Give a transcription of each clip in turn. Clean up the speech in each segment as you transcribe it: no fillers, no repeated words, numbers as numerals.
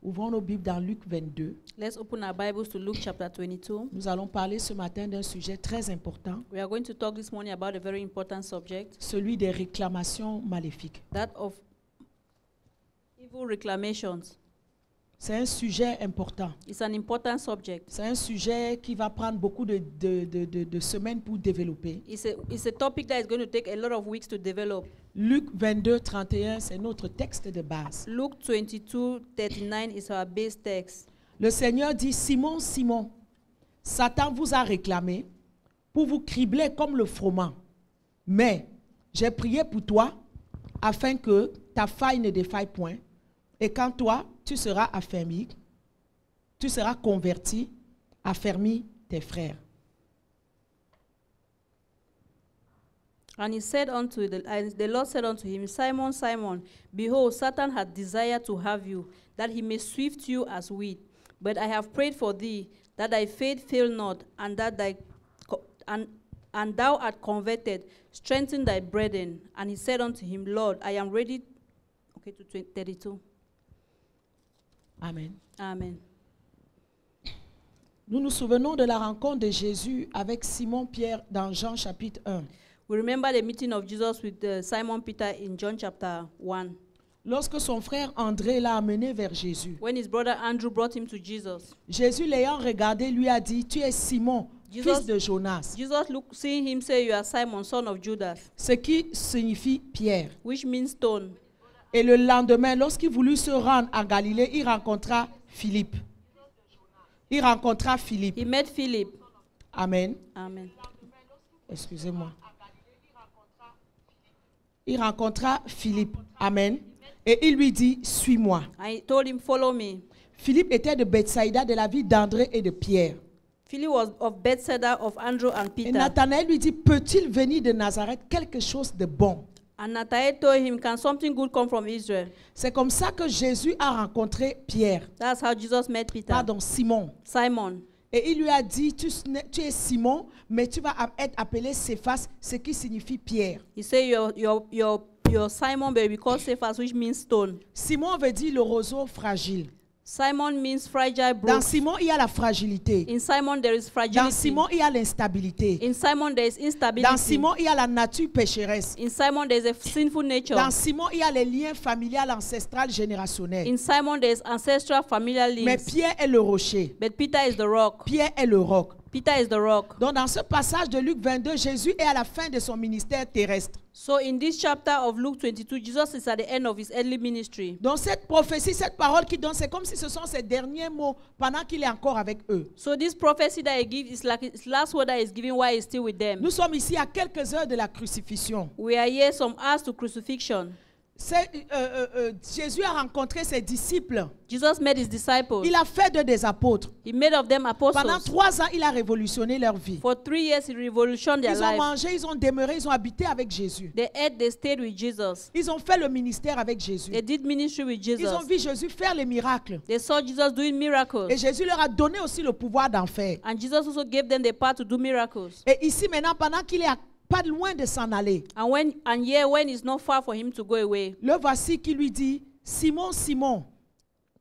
Ouvrons nos Bibles dans Luc 22. Let's open our Bibles to Luke chapter 22. Nous allons parler ce matin d'un sujet très important, We are going to talk this morning about a very important subject, celui des réclamations maléfiques. that of evil reclamations. C'est un sujet important. It's an important subject. C'est un sujet qui va prendre beaucoup de semaines pour développer. It's a topic that is going to take a lot of weeks to develop. Luc 22, 31, c'est notre texte de base. Luke 22:39 is our base text. Le Seigneur dit, Simon, Simon, Satan vous a réclamé pour vous cribler comme le froment. Mais j'ai prié pour toi afin que ta faille ne défaille point. Et quand toi, tu seras affermi, tu seras converti, affermis tes frères. And he said unto the Lord said unto him, Simon, Simon, behold, Satan hath desired to have you, that he may sift you as wheat. But I have prayed for thee, that thy faith fail not, and that and thou art converted. Strengthen thy brethren. And he said unto him, Lord, I am ready. Okay, to 32. Amen. Amen. Nous nous souvenons de la rencontre de Jésus avec Simon-Pierre dans Jean chapitre 1. We remember the meeting of Jesus with Simon Peter in John chapter 1. Lorsque son frère André l'a amené vers Jésus, When his brother Andrew brought him to Jesus, Jésus l'ayant regardé lui a dit, tu es Simon, fils de Jonas, Jesus seeing him say, You are Simon, son of Judas, ce qui signifie Pierre. which means stone. Et le lendemain, lorsqu'il voulut se rendre à Galilée, il rencontra Philippe. Il rencontra Philippe. He met Philip. Amen. Amen. Excusez-moi. Il rencontra Philippe. Amen. Et il lui dit, suis-moi. I told him, Follow me. Philippe était de Bethsaïda, de la ville d'André et de Pierre. Philip was of Bethsaida, of Andrew and Et Peter. Nathanaël lui dit, peut-il venir de Nazareth quelque chose de bon? And Nathanael told him, Can something good come from Israel? C'est comme ça que Jésus a rencontré Pierre. That's how Jesus met Peter. Pardon, Simon. Simon. Et il lui a dit, tu es Simon, mais tu vas être appelé Céphas, ce qui signifie Pierre. He said, You're Simon, but we call Cephas, which means stone. Simon veut dire le roseau fragile. Simon means fragile Dans brook. Simon, il y a la fragilité. In Simon, there is Dans fragility. Simon, il y a l'instabilité. In Simon, there is instability. Dans Simon, il y a la nature pécheresse. In Simon, there is a sinful nature. Dans Simon, il y a les liens familiales, ancestrales, générationnels. In Simon, there is ancestral familial Mais links. Pierre est le rocher. But Peter is the rock. Pierre est le roc. Peter is the rock. Donc dans ce passage de Luc 22, Jésus est à la fin de son ministère terrestre. So in this chapter of Luke 22, Jesus is at the end of his earthly ministry. Donc cette prophétie, cette parole qu'il donne, c'est comme si ce sont ses derniers mots pendant qu'il est encore avec eux. So this prophecy that he gives is like his last word that he's giving while he's still with them. Nous sommes ici à quelques heures de la crucifixion. We are here some hours to crucifixion. Jésus a rencontré ses disciples. Jesus met his disciples. Il a fait d'eux des apôtres. He made of them apostles. Pendant 3 ans, il a révolutionné leur vie. For 3 years, he revolutioned their Ils ont life. mangé, ils ont demeuré, ils ont habité avec Jésus. They ate, they stayed with Jesus. Ils ont fait le ministère avec Jésus. They did ministry with Jesus. Ils ont vu Jésus faire les miracles. They saw Jesus doing miracles. Et Jésus leur a donné aussi le pouvoir d'en faire. And Jesus also gave them the power to do miracles. Et ici maintenant, pendant qu'il est pas loin de s'en aller, And here, when it's not far for him to go away, le voici qui lui dit, Simon, Simon,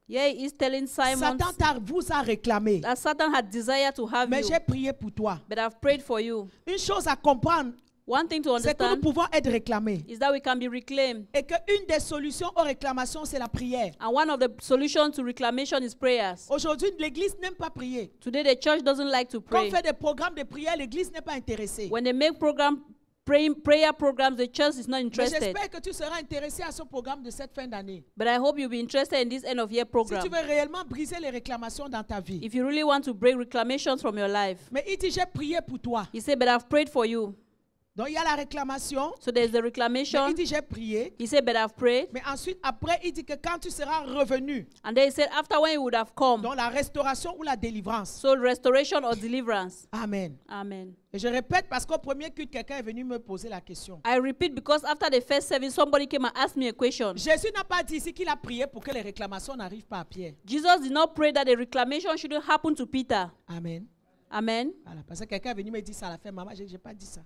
here he is telling Simon Satan vous a réclamé, that Satan had desired to have mais you, j'ai prié pour toi. but I've prayed for you. Une chose à comprendre, One thing to c'est que nous understand pouvons être réclamés. is that we can be reclaimed. Et qu'une des solutions aux réclamations, c'est la prière. And one of the solutions to reclamation is prayers. Aujourd'hui, l'Église n'aime pas prier. Today, the church doesn't like to Quand on pray. fait des programmes de prière, l'Église n'est pas intéressée. When they make prayer programs, the church is not Mais interested. j'espère que tu seras intéressé à ce programme de cette fin d'année. But I hope you'll be interested in this end of year Si program. tu veux réellement briser les réclamations dans ta vie. If you really want to break reclamations from your life. Mais il dit, j'ai prié pour toi. He said, but I've prayed for you. Donc il y a la réclamation. So there's the Mais reclamation. il dit, j'ai prié. He said, but I've prayed. Mais ensuite, après, il dit que quand tu seras revenu, And then he said, after when he would have come, dans la restauration ou la délivrance. so restoration or deliverance. Amen. Amen. Et je répète parce qu'au premier culte, quelqu'un est venu me poser la question. I repeat because after the first service, somebody came and asked me a question. Jésus n'a pas dit ici qu'il a prié pour que les réclamations n'arrivent pas à Pierre. Jesus did not pray that the reclamation shouldn't happen to Peter. Amen. Amen. Voilà, parce que quelqu'un est venu me dire ça à la fin. Maman, je n'ai pas dit ça.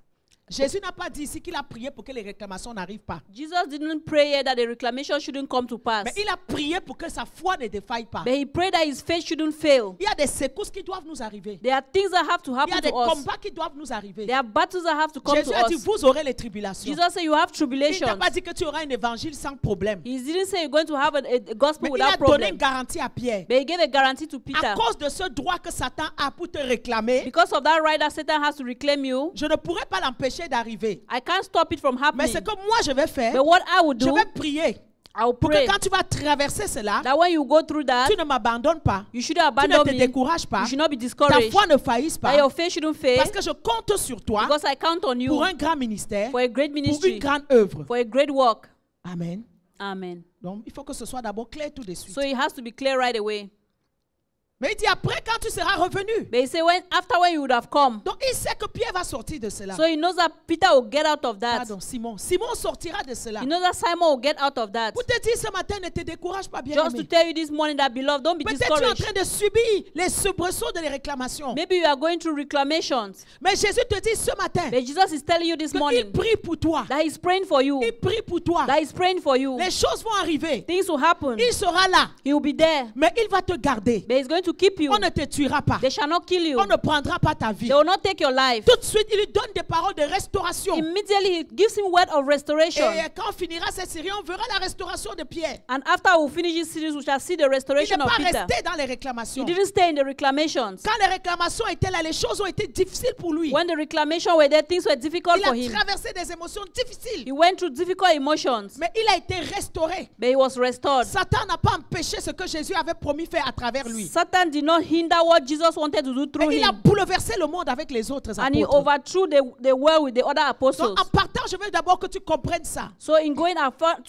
Jésus n'a pas dit ici qu'il a prié pour que les réclamations n'arrivent pas. Jesus didn't pray here that the reclamation shouldn't come to pass. Mais il a prié pour que sa foi ne défaille pas. But he prayed that his faith shouldn't fail. Il y a des secousses qui doivent nous arriver. There are things that have to Il y a happen des to us. combats qui doivent nous arriver. There are battles that have to come Jésus to a dit, us. vous aurez les tribulations. Jesus said you have Il tribulations. n'a pas dit que tu auras un évangile sans problème. He didn't say you're going to have a gospel Mais il a without donné une problem. garantie à Pierre. But he gave a guarantee to Peter. À cause de ce droit que Satan a pour te réclamer, Because of that right that Satan has to reclaim you, je ne pourrai pas l'empêcher d'arriver. I can't stop it from Mais happening. ce que moi je vais faire, But what I will je do, vais prier I will pour que pray quand tu vas traverser cela, that when you go through that, tu ne m'abandonnes pas, you shouldn't tu ne abandon te me. décourages pas, You should not be ta discouraged. foi ne faillisse That pas, your faith shouldn't fail. parce que je compte sur toi Because I count on you pour un grand ministère, for a great pour une ministry, grande œuvre. for a great work. Amen. Amen. Donc il faut que ce soit d'abord clair tout de suite. So it has to be clear right away. Mais il dit après quand tu seras revenu. But he said after when you would have come. Donc il sait que Pierre va sortir de cela. So he knows that Peter will get out of that. Pardon, Simon. Simon sortira de cela. He knows that Simon will get out of that. Pour te dire ce matin, ne te décourage pas, bien Just to aimé. tell you this morning that, beloved, don't be Peut-être tu es en discouraged. train de subir les soubresauts de les réclamations. Maybe you are going through reclamations. Mais Jésus te dit ce matin But Jesus is telling you this qu'il morning prie pour toi. that he's praying for you. Il prie pour toi. That he's praying for you. Les choses vont arriver. Things will happen. Il sera là. He will be there. Mais il va te garder. But he's going to keep you. On ne te tuera pas. They shall not kill you. On ne prendra pas ta vie. They will not take your life. Tout de suite, il lui donne des paroles de restauration. Immediately he gives him word of restoration. Et quand on finira cette série, on verra la restauration de Pierre. And after we finish this series, we shall see the Il n'est restoration of pas Peter. resté dans les He réclamations. didn't stay in the reclamations. Quand les réclamations étaient là, les choses ont été difficiles pour lui. When the reclamations were there, things were difficult Il for a him. traversé des émotions difficiles. He went through difficult emotions, Mais il a été restauré. but he was restored. Satan n'a pas empêché ce que Jésus avait promis faire à travers lui. Satan did not hinder what Jesus wanted to do through Et il a him. bouleversé le monde avec les autres And he apôtres. overthrew the world with the other apostles. Donc en partant, je veux d'abord que tu comprennes ça. So in going, I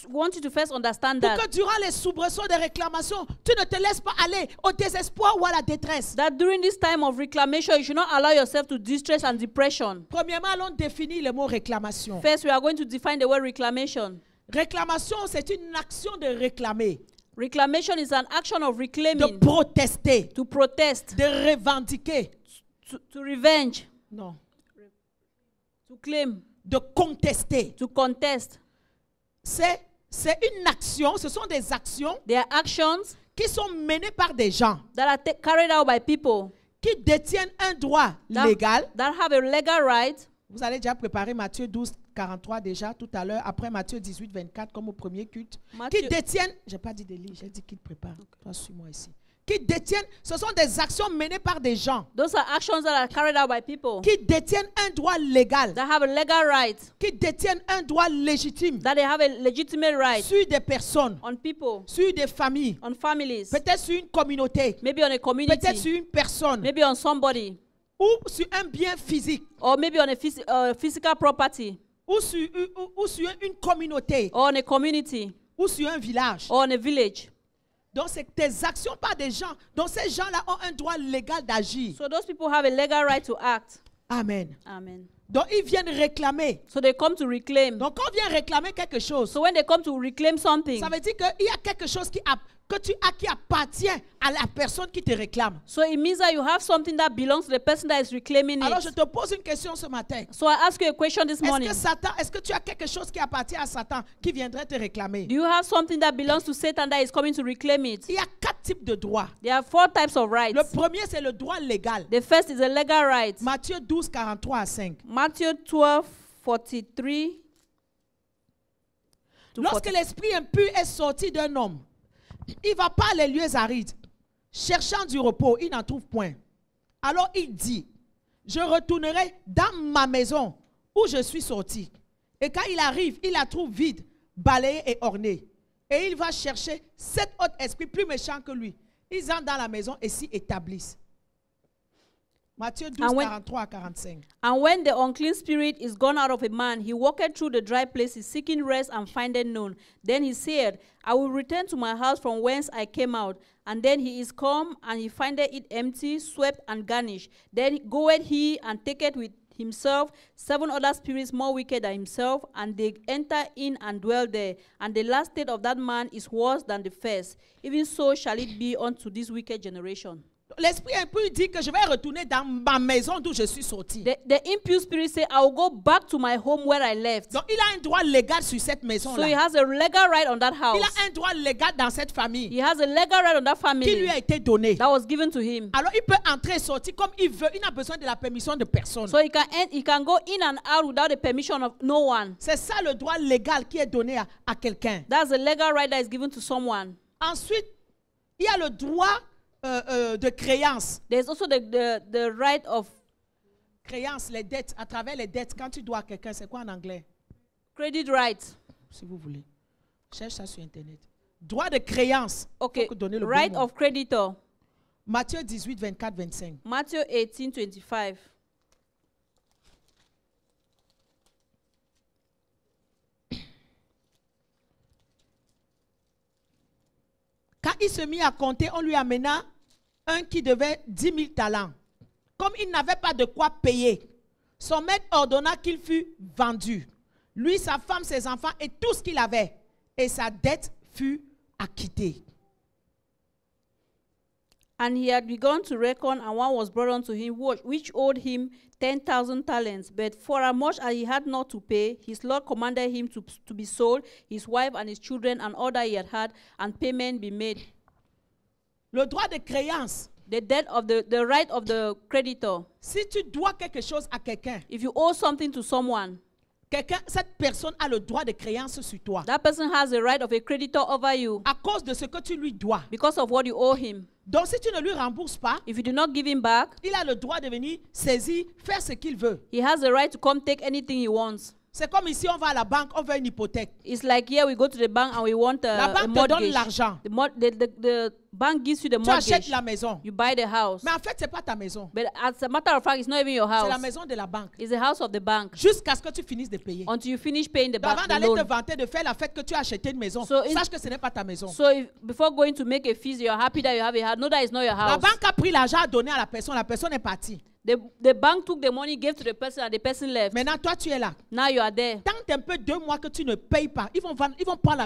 want you to first understand Pour that. que durant les soubresauts des réclamations, tu ne te laisses pas aller au désespoir ou à la détresse. That during this time of reclamation, you should not allow yourself to distress and depression. Premièrement, allons définir le mot réclamation. First, we are going to define the word reclamation. Réclamation, c'est une action de réclamer, Reclamation is an action of de reclaiming, protester, to protest, de revendiquer. to revenge, Non, to claim, de contester. to contest. C'est une action, ce sont des actions They are actions qui sont menées par des gens that are carried out by people qui détiennent un droit légal. that have a legal right. Vous allez déjà préparer Matthieu 12, 43 déjà tout à l'heure, après Matthieu 18, 24 comme au premier culte. Matthieu- Qui détiennent, j'ai pas dit des livres, j'ai dit qu'ils préparent. Toi, suis-moi ici. Qui détiennent, ce sont des actions menées par des gens Those are actions that are carried out by people qui détiennent un droit légal, that have a legal right, qui détiennent un droit légitime that they have a legitimate right sur des personnes, on people, sur des familles, on families, peut-être sur une communauté, maybe on a peut-être community, sur une personne maybe on somebody, ou sur un bien physique or maybe on a physical property, ou sur une communauté or on a community, ou sur un village. or on a village. Donc, c'est tes actions par des gens. Donc, ces gens-là ont un droit légal d'agir. So those people have a legal right to act. Amen. Amen. Donc, ils viennent réclamer. So they come to reclaim. Donc, quand on vient réclamer quelque chose, So when they come to reclaim something, ça veut dire qu'il y a quelque chose que tu as qui appartient à la personne qui te réclame. so it means that you have something that belongs to the person that is reclaiming Alors, je it. te pose une question ce matin. So I ask you a question this morning. Est-ce que tu as quelque chose qui appartient à Satan qui viendrait te réclamer? Do you have something that belongs to Satan that is coming to reclaim it? Il y a 4 types de droits. There are 4 types of rights. Le premier, c'est le droit légal. The first is a legal right. Matthieu 12, 43 à 5. Matthew 12, 43 to Lorsque 40. l'esprit impur est sorti d'un homme, il va par les lieux arides, cherchant du repos, il n'en trouve point. Alors il dit, je retournerai dans ma maison où je suis sorti. Et quand il arrive, il la trouve vide, balayée et ornée. Et il va chercher 7 autres esprits plus méchants que lui. Ils entrent dans la maison et s'y établissent. Matthieu 12, 43 à 45. And when the unclean spirit is gone out of a man, he walketh through the dry places, seeking rest and findeth none. Then he said, I will return to my house from whence I came out. And then he is come, and he findeth it empty, swept, and garnished. Then goeth he and taketh with himself 7 other spirits more wicked than himself, and they enter in and dwell there. And the last state of that man is worse than the first. Even so shall it be unto this wicked generation. L'esprit impur dit que je vais retourner dans ma maison d'où je suis sorti. The impure spirit say, I will go back to my home where I left. Donc il a un droit légal sur cette So he maison-là. has a legal right on that Il house. a un droit légal dans cette famille He has a legal right on that qui lui family a été donné. that was given to him. Alors il peut entrer et sortir comme il veut. Il n'a besoin de la permission de personne. So he can go in and out without the permission of no one. C'est ça le droit légal qui est donné à quelqu'un. That's a legal right that is given to someone. Ensuite, il y a le droit de créance. There's also the right of Créance, les dettes, à travers les dettes. Quand tu dois à quelqu'un, c'est quoi en anglais? credit right. Si vous voulez. Cherche ça sur Internet. Droit de créance. Okay, Faut donner le right bon mot. of creditor. Matthieu 18, 24, 25. Matthew 18:25. Quand il se mit à compter, on lui amena un qui devait 10 000 talents. Comme il n'avait pas de quoi payer, son maître ordonna qu'il fût vendu. Lui, sa femme, ses enfants et tout ce qu'il avait. Et sa dette fut acquittée. And he had begun to reckon, and one was brought unto him, which owed him 10,000 talents. But for as much as he had not to pay, his Lord commanded him to be sold, his wife and his children, and all that he had, and payment be made. Le droit de créance. The debt of the right of the creditor. Si tu dois quelque chose à quelqu'un, If you owe something to someone, cette personne a le droit de créance sur toi. that person has the right of a creditor over you À cause de ce que tu lui dois. because of what you owe him. Donc si tu ne lui rembourses pas, If you do not give him back, il a le droit de venir saisir, faire ce qu'il veut. he has the right to come take anything he wants. C'est comme ici, on va à la banque, on veut une hypothèque. It's like here we go to the bank and we want La a banque te donne mortgage. l'argent. The bank gives you the Tu achètes mortgage. la maison. You buy the house. Mais en fait, ce n'est pas ta maison. But as a matter of fact, it's not even your C'est la house. maison de la banque. It's the house of the bank. Jusqu'à ce que tu finisses de payer. Until you finish paying the Donc, avant bank the d'aller te loan. vanter de faire la fête que tu as acheté une maison, So in- sache que ce n'est pas ta maison. So before going to make a feast, you're happy that you have a house. No, that is not your La house. banque a pris l'argent à donner à la personne est partie. The bank took the money, gave to the person, and the person left. Maintenant, toi, tu es là. Now you are there. Tant un peu 2 mois que tu ne payes pas, ils vont prendre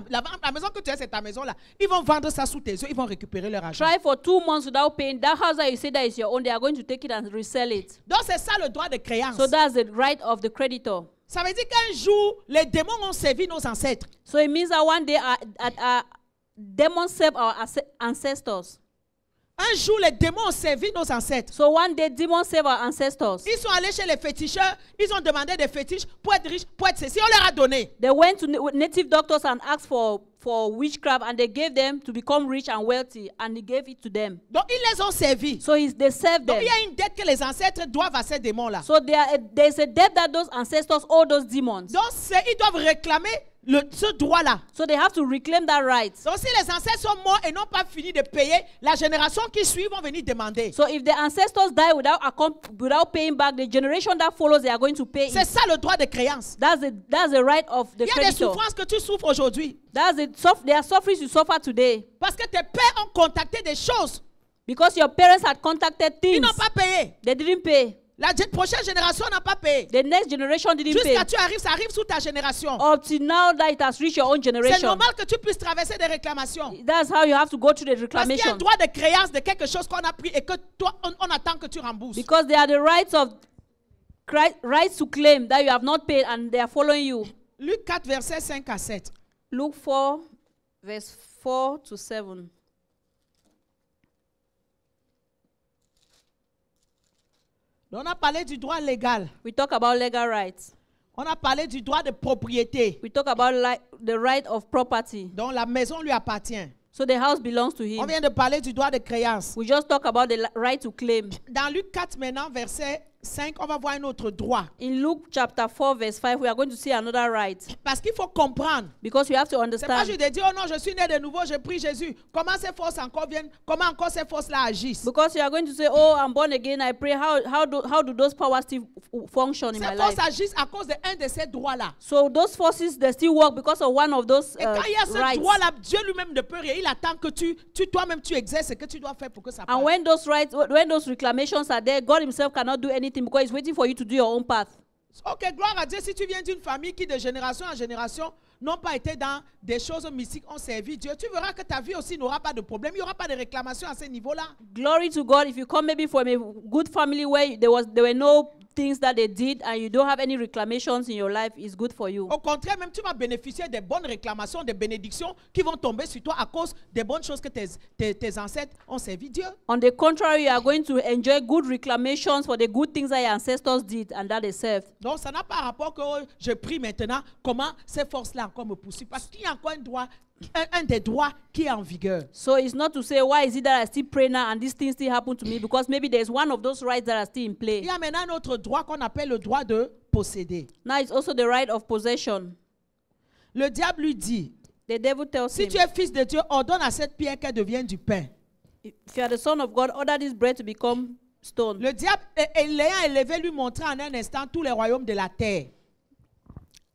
la maison que tu as, c'est ta maison là. Ils vont vendre ça sous tes yeux, ils vont récupérer leur argent. Try for 2 months without paying. That house that you say that is your own, they are going to take it and resell it. Donc, c'est ça le droit de créance. So that's the right of the creditor. Ça veut dire qu'un jour, les démons ont servi nos ancêtres. So it means that one day demons serve our ancestors. Un jour, les démons ont servi nos ancêtres. So one day demons serve our ancestors. Ils sont allés chez les féticheurs, ils ont demandé des fétiches pour être riches, pour être ceci. On leur a donné. They went to native doctors and asked for witchcraft, and they gave them to become rich and wealthy, and he gave it to them. Donc, ils les ont servis. So they served Donc, them. il y a une dette que les ancêtres doivent à ces démons-là. So there's a debt that those ancestors owe those demons. Donc, ils doivent réclamer ce droit-là. So they have to reclaim that right. Donc, si les ancêtres sont morts et n'ont pas fini de payer, la génération qui suit vont venir demander. So if the ancestors die without paying back, the generation that follows, they are going to pay C'est it. ça le droit de créance. That's the right of the Il y a des creditor. souffrances que tu souffres aujourd'hui. There are sufferings you suffer today Parce que tes pères ont contacté des choses. because your parents had contacted Ils things. n'ont pas payé. They didn't pay. La prochaine génération n'a pas payé. The next generation didn't pay. Jusqu'à tu arrives, ça arrive sous ta génération. Up to now that it has reached your own C'est generation. normal que tu puisses traverser des réclamations. That's how you have to go through the Parce qu'il y a un reclamation. droit de créance de quelque chose qu'on a pris et que toi, on attend que tu rembourses. Because they are the rights to claim that you have not paid and they are following you. Luc 4, versets 5 à 7. Luke 4, verse 4 to 7. On a parlé du droit légal. We talk about legal rights. On a parlé du droit de propriété. We talk about the right of property. Donc la maison lui appartient. So the house belongs to On him. vient de parler du droit de créance. We just talk about the right to claim. Dans Luc 4 maintenant, verset 5, on va voir un autre droit. In Luke chapter 4, verse 5, we are going to see another right. Parce qu'il faut comprendre. Because you have to C'est pas understand. juste de dire, oh non, je suis né de nouveau, j'ai pris Jésus. Comment ces forces encore viennent? Comment encore ces forces-là agissent? Because you are going to say, oh, I'm born again, I pray. How do those powers still function in my Ces life? forces agissent à cause d'un de ces droits-là. So those forces, they still work because of one of those Et quand il y a ce rights. droit-là, Dieu lui-même ne peut rien. Il attend que toi-même tu exerces ce que tu dois faire pour que ça passe. And when those reclamations are there, God himself cannot do anything because he's waiting for you to do your own path. Ok, gloire à Dieu, si tu viens d'une famille qui de génération en génération n'ont pas été dans des choses mystiques, ont servi Dieu, tu verras que ta vie aussi n'aura pas de problème, il n'y aura pas de réclamation à ce niveau-là. Glory to God. If you come maybe from a good family where there were no things that they did and you don't have any reclamations in your life, is good for you. Au contraire, même tu vas bénéficier des bonnes réclamations, des bénédictions qui vont tomber sur toi à cause des bonnes choses que tes ancêtres ont servi Dieu. On the contrary, you are going to enjoy good reclamations for the good things that your ancestors did and that they served. Donc ça n'a pas rapport que je prie maintenant, comment ces forces-là encore me poursuivent. Parce qu'il y a encore un droit, un des droits qui est en vigueur. So it's not to say, why is it that I still pray now and these things still happen to me? Because maybe there's one of those rights that are still in play. Il y a maintenant un autre droit qu'on appelle le droit de posséder. Now it's also the right of possession. Le diable lui dit, The devil tells si him, tu es fils de Dieu, ordonne à cette pierre qu'elle devienne du pain. if you are the son of God, order this bread to become stone. Le diable, l'ayant élevé, lui montrait en un instant tous les royaumes de la terre.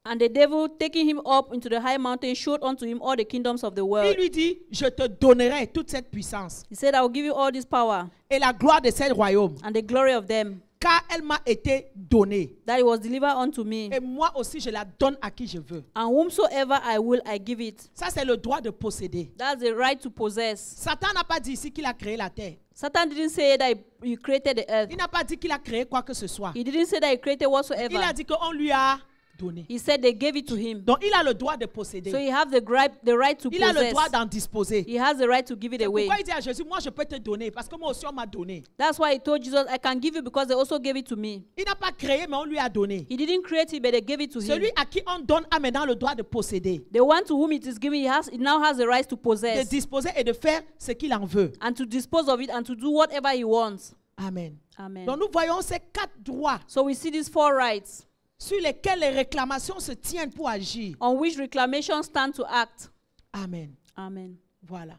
And the devil, taking him up into the high mountain, showed unto him all the kingdoms of the Il world. lui dit, je te donnerai toute cette puissance He said, I will give you all this power et la gloire de ces royaumes, and the glory of them, car elle m'a été donnée. that it was delivered unto me. Et moi aussi, je la donne à qui je veux. And whomsoever I will, I give it. Ça, c'est le droit de posséder. That's the right to possess. Satan n'a pas dit ici qu'il a créé la terre. Satan didn't say that he created the earth. Il n'a pas dit qu'il a créé quoi que ce soit. He didn't say that he created Il a whatsoever. dit qu'on lui a donné. He said they gave it to him. Donc, il a le droit de So posséder. he has the right to Il a le possess. droit d'en disposer. He has the right to give it away. Pourquoi il dit à Jésus, moi je peux te donner, parce que moi aussi on m'a donné. That's why he told Jesus, I can give you because they also gave it to me. Il n'a pas créé, mais on lui a donné. He didn't create it, but they gave it to him. Celui à qui on donne a maintenant le droit de posséder, The one to whom it is given, he now has the right to de possess disposer et de faire ce qu'il en veut. and to dispose of it and to do whatever he wants. Amen. Amen. Donc nous voyons ces 4 droits So we see these 4 rights sur lesquels les réclamations se tiennent pour agir. on which reclamations stand to act. Amen. Amen. Voilà.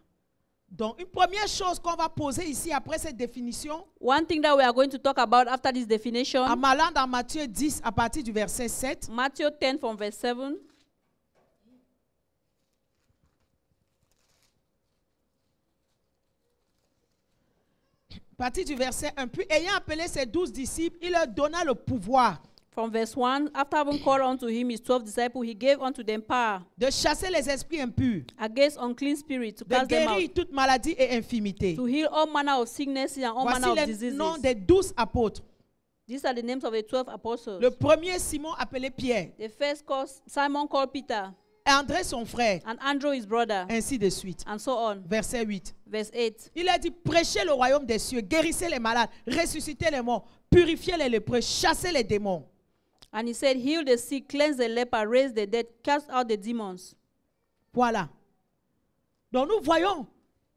Donc une première chose qu'on va poser ici après cette définition, One thing that we are going to talk about after this definition, en allant dans Matthieu 10 à partir du verset 7, Matthew 10 from verse 7. à partir du verset 1, puis ayant appelé ses 12 disciples, il leur donna le pouvoir From verse 1, after having called unto him his 12 disciples, he gave unto them power de chasser les esprits impurs, against unclean spirits, to de cast them out, guérir toute maladie et infirmité. to heal all manner of sicknesses and all Voici manner of les diseases. noms des 12 apôtres. These are the names of the 12 apostles. Le premier, Simon appelé Pierre, The first called Simon called Peter, et André son frère, and Andrew his brother, ainsi de suite. and so on. Verset 8. Verse 8. Il a dit, prêchez le royaume des cieux, guérissez les malades, ressuscitez les morts, purifiez les lépreux, chassez les démons. And he said, heal the sick, cleanse the leper, raise the dead, cast out the demons. Voilà. Donc nous voyons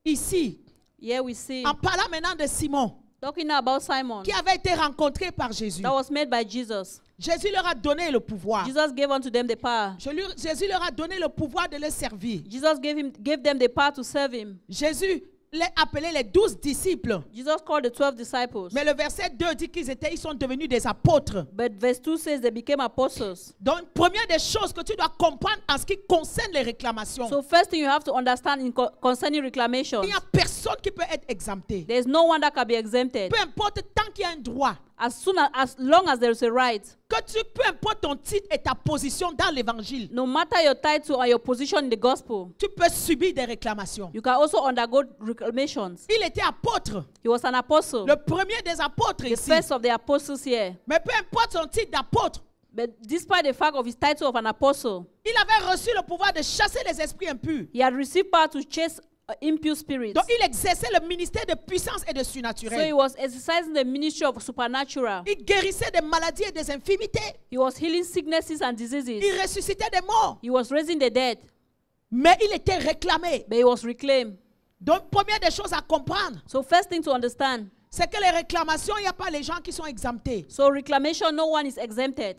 ici, Here we see, en parlant maintenant de Simon, talking now about Simon, qui avait été rencontré par Jésus. that was made by Jesus. Jésus leur a donné le pouvoir. Jesus gave unto them the power. Jésus leur a donné le pouvoir de les servir. Jesus gave them the power to serve him. Jésus les appelait les 12 disciples. Jesus called the 12 disciples. Mais le verset 2 dit ils sont devenus des apôtres. But verse 2 says they became apostles. Donc, première des choses que tu dois comprendre en ce qui concerne les réclamations, So first thing you have to understand concerning reclamation, il n'y a personne qui peut être exempté. there is no one that can be exempted. Peu importe, tant qu'il y a un droit, As long as there is a right, peu importe ton titre et ta position dans l'évangile, no matter your title or your position in the gospel, tu peux subir des réclamations. you can also undergo reclamations. Il était apôtre, He was an apostle, le premier des apôtres the ici. first of the apostles here. Mais peu importe son titre d'apôtre, But despite the fact of his title of an apostle, il avait reçu le pouvoir de chasser les esprits impurs. he had received power to chase impure spirits. Donc, il exerçait le ministère de puissance et de So he surnaturel. was exercising the ministry of supernatural. Il guérissait des maladies et des infirmités. He was healing sicknesses and diseases. Il ressuscitait des morts. He was raising the dead, Mais il était réclamé. but he was reclaimed. Donc, première des choses à comprendre, So first thing to understand, c'est que les réclamations, il n'y a pas les gens qui sont exemptés. so reclamation, no one is exempted.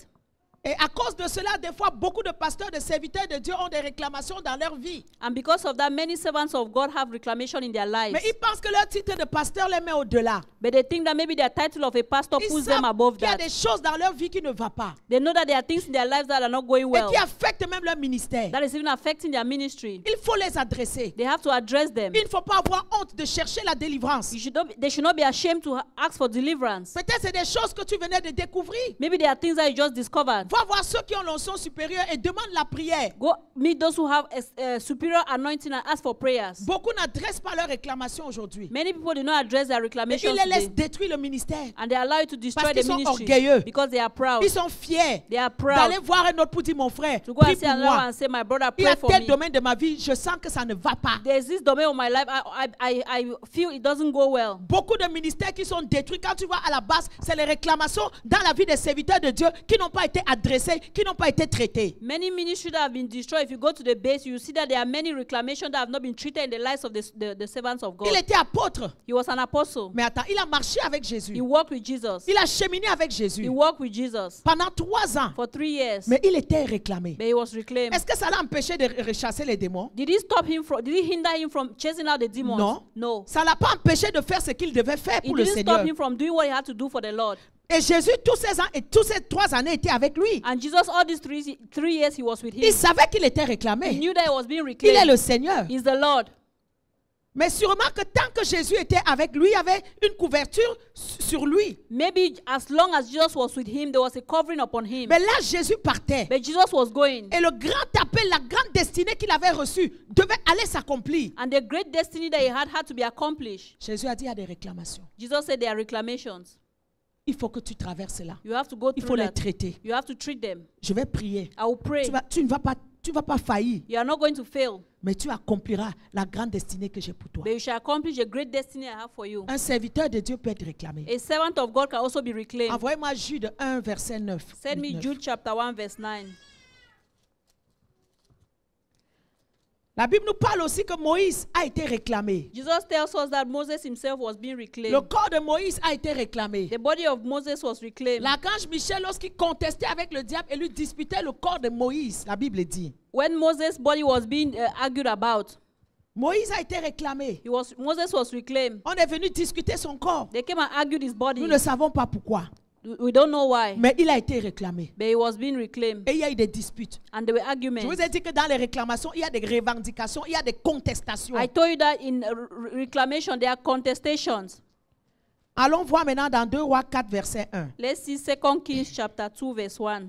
Et à cause de cela, des fois, beaucoup de pasteurs, de serviteurs de Dieu ont des réclamations dans leur vie. And because of that, many servants of God have reclamation in their lives. Mais ils pensent que leur titre de pasteur les met au-delà. But they think that maybe their title of a pastor Ils puts them savent above qu'il y a that. des choses dans leur vie qui ne vont pas. They know that there are things in their lives that are not going Et well. qui affectent même leur ministère. That is even affecting their ministry. Il faut les adresser. They have to address them. Il ne faut pas avoir honte de chercher la délivrance. They should not be ashamed to ask for deliverance. Peut-être c'est des choses que tu venais de découvrir. Maybe there are things that you just discovered. Va voir ceux qui ont l'onction supérieure et demande la prière. Go meet those who have a superior anointing and ask for prayers. Beaucoup n'adressent pas leurs réclamations aujourd'hui. Many people do not address their Et reclamations ils les laissent today. détruire le ministère. And they allow it to destroy Parce the qu'ils sont ministry orgueilleux. because they are proud. Ils sont fiers They are proud d'aller voir un autre pour dire, mon frère, to go prie and see pour another moi. and say, my brother, Il y a pray for tel me. domaine de ma vie, je sens que ça ne va pas. There's this domain of my life, I feel it doesn't go well. Beaucoup de ministères qui sont détruits, quand tu vas à la base, c'est les réclamations dans la vie des serviteurs de Dieu qui n'ont pas été adressées, qui n'ont pas été traitées. Many ministries that have been destroyed, if you go to the base, you see that there are many reclamations that have not been treated in the lives of the servants of God. Il était apôtre, He was an apostle. mais attends, il a marché avec Jésus. He walked with Jesus. Il a cheminé avec Jésus He walked with Jesus pendant 3 ans, for 3 years. mais il était réclamé. But he was reclaimed. Est-ce que ça l'a empêché de rechasser les démons? Did it hinder him from chasing out the demons? Non. No. Ça ne l'a pas empêché de faire ce qu'il devait faire It pour le didn't Seigneur. stop him from doing what he had to do for the Lord. Et Jésus, tous ces ans et tous ces 3 années, était avec lui. And Jesus, all these 3 years, he was with him. Il savait qu'il était He réclamé. knew that he was being Il est reclaimed. le Seigneur. He's the Lord. Mais sûrement que tant que Jésus était avec lui, il y avait une couverture sur lui. Maybe as long as Jesus was with him, there was a covering upon him. Mais là, Jésus partait. But Jesus was going. Et le grand appel, la grande destinée qu'il avait reçue devait aller s'accomplir. And the great destiny that he had to be accomplished. Jésus a dit, il y a des réclamations. Jesus said there are reclamations. Il faut que tu traverses là. You have to go Il faut through les that. traiter. You have to treat them. Je vais prier. I will pray. Tu ne vas pas faillir. You are not going to fail. Mais tu accompliras la grande destinée que j'ai pour toi. But you shall accomplish the great destiny I have for you. Un serviteur de Dieu peut être réclamé. A servant of God can also be reclaimed. Envoyez-moi Jude 1, verset 9. Send me 9. Jude chapter 1, verse 9. La Bible nous parle aussi que Moïse a été réclamé. Jesus tells us that Moses himself was being reclaimed. Le corps de Moïse a été réclamé. The body of Moses was reclaimed. L'archange Michel, lorsqu'il contestait avec le diable et lui disputait le corps de Moïse, la Bible dit, When Moses' body was being argued about, Moïse a été réclamé. Moses was reclaimed. On est venu discuter son corps. They came and argued his body. Nous ne savons pas pourquoi, We don't know why, mais il a été réclamé. but he was being reclaimed. Et il y a eu des disputes. And there were Je arguments. vous ai dit que dans les réclamations, il y a des revendications, il y a des contestations. I told you that in reclamation there are contestations. Allons voir maintenant dans 2 Rois 4, verset 1. Let's see 2 Kings chapter 2, verse 1.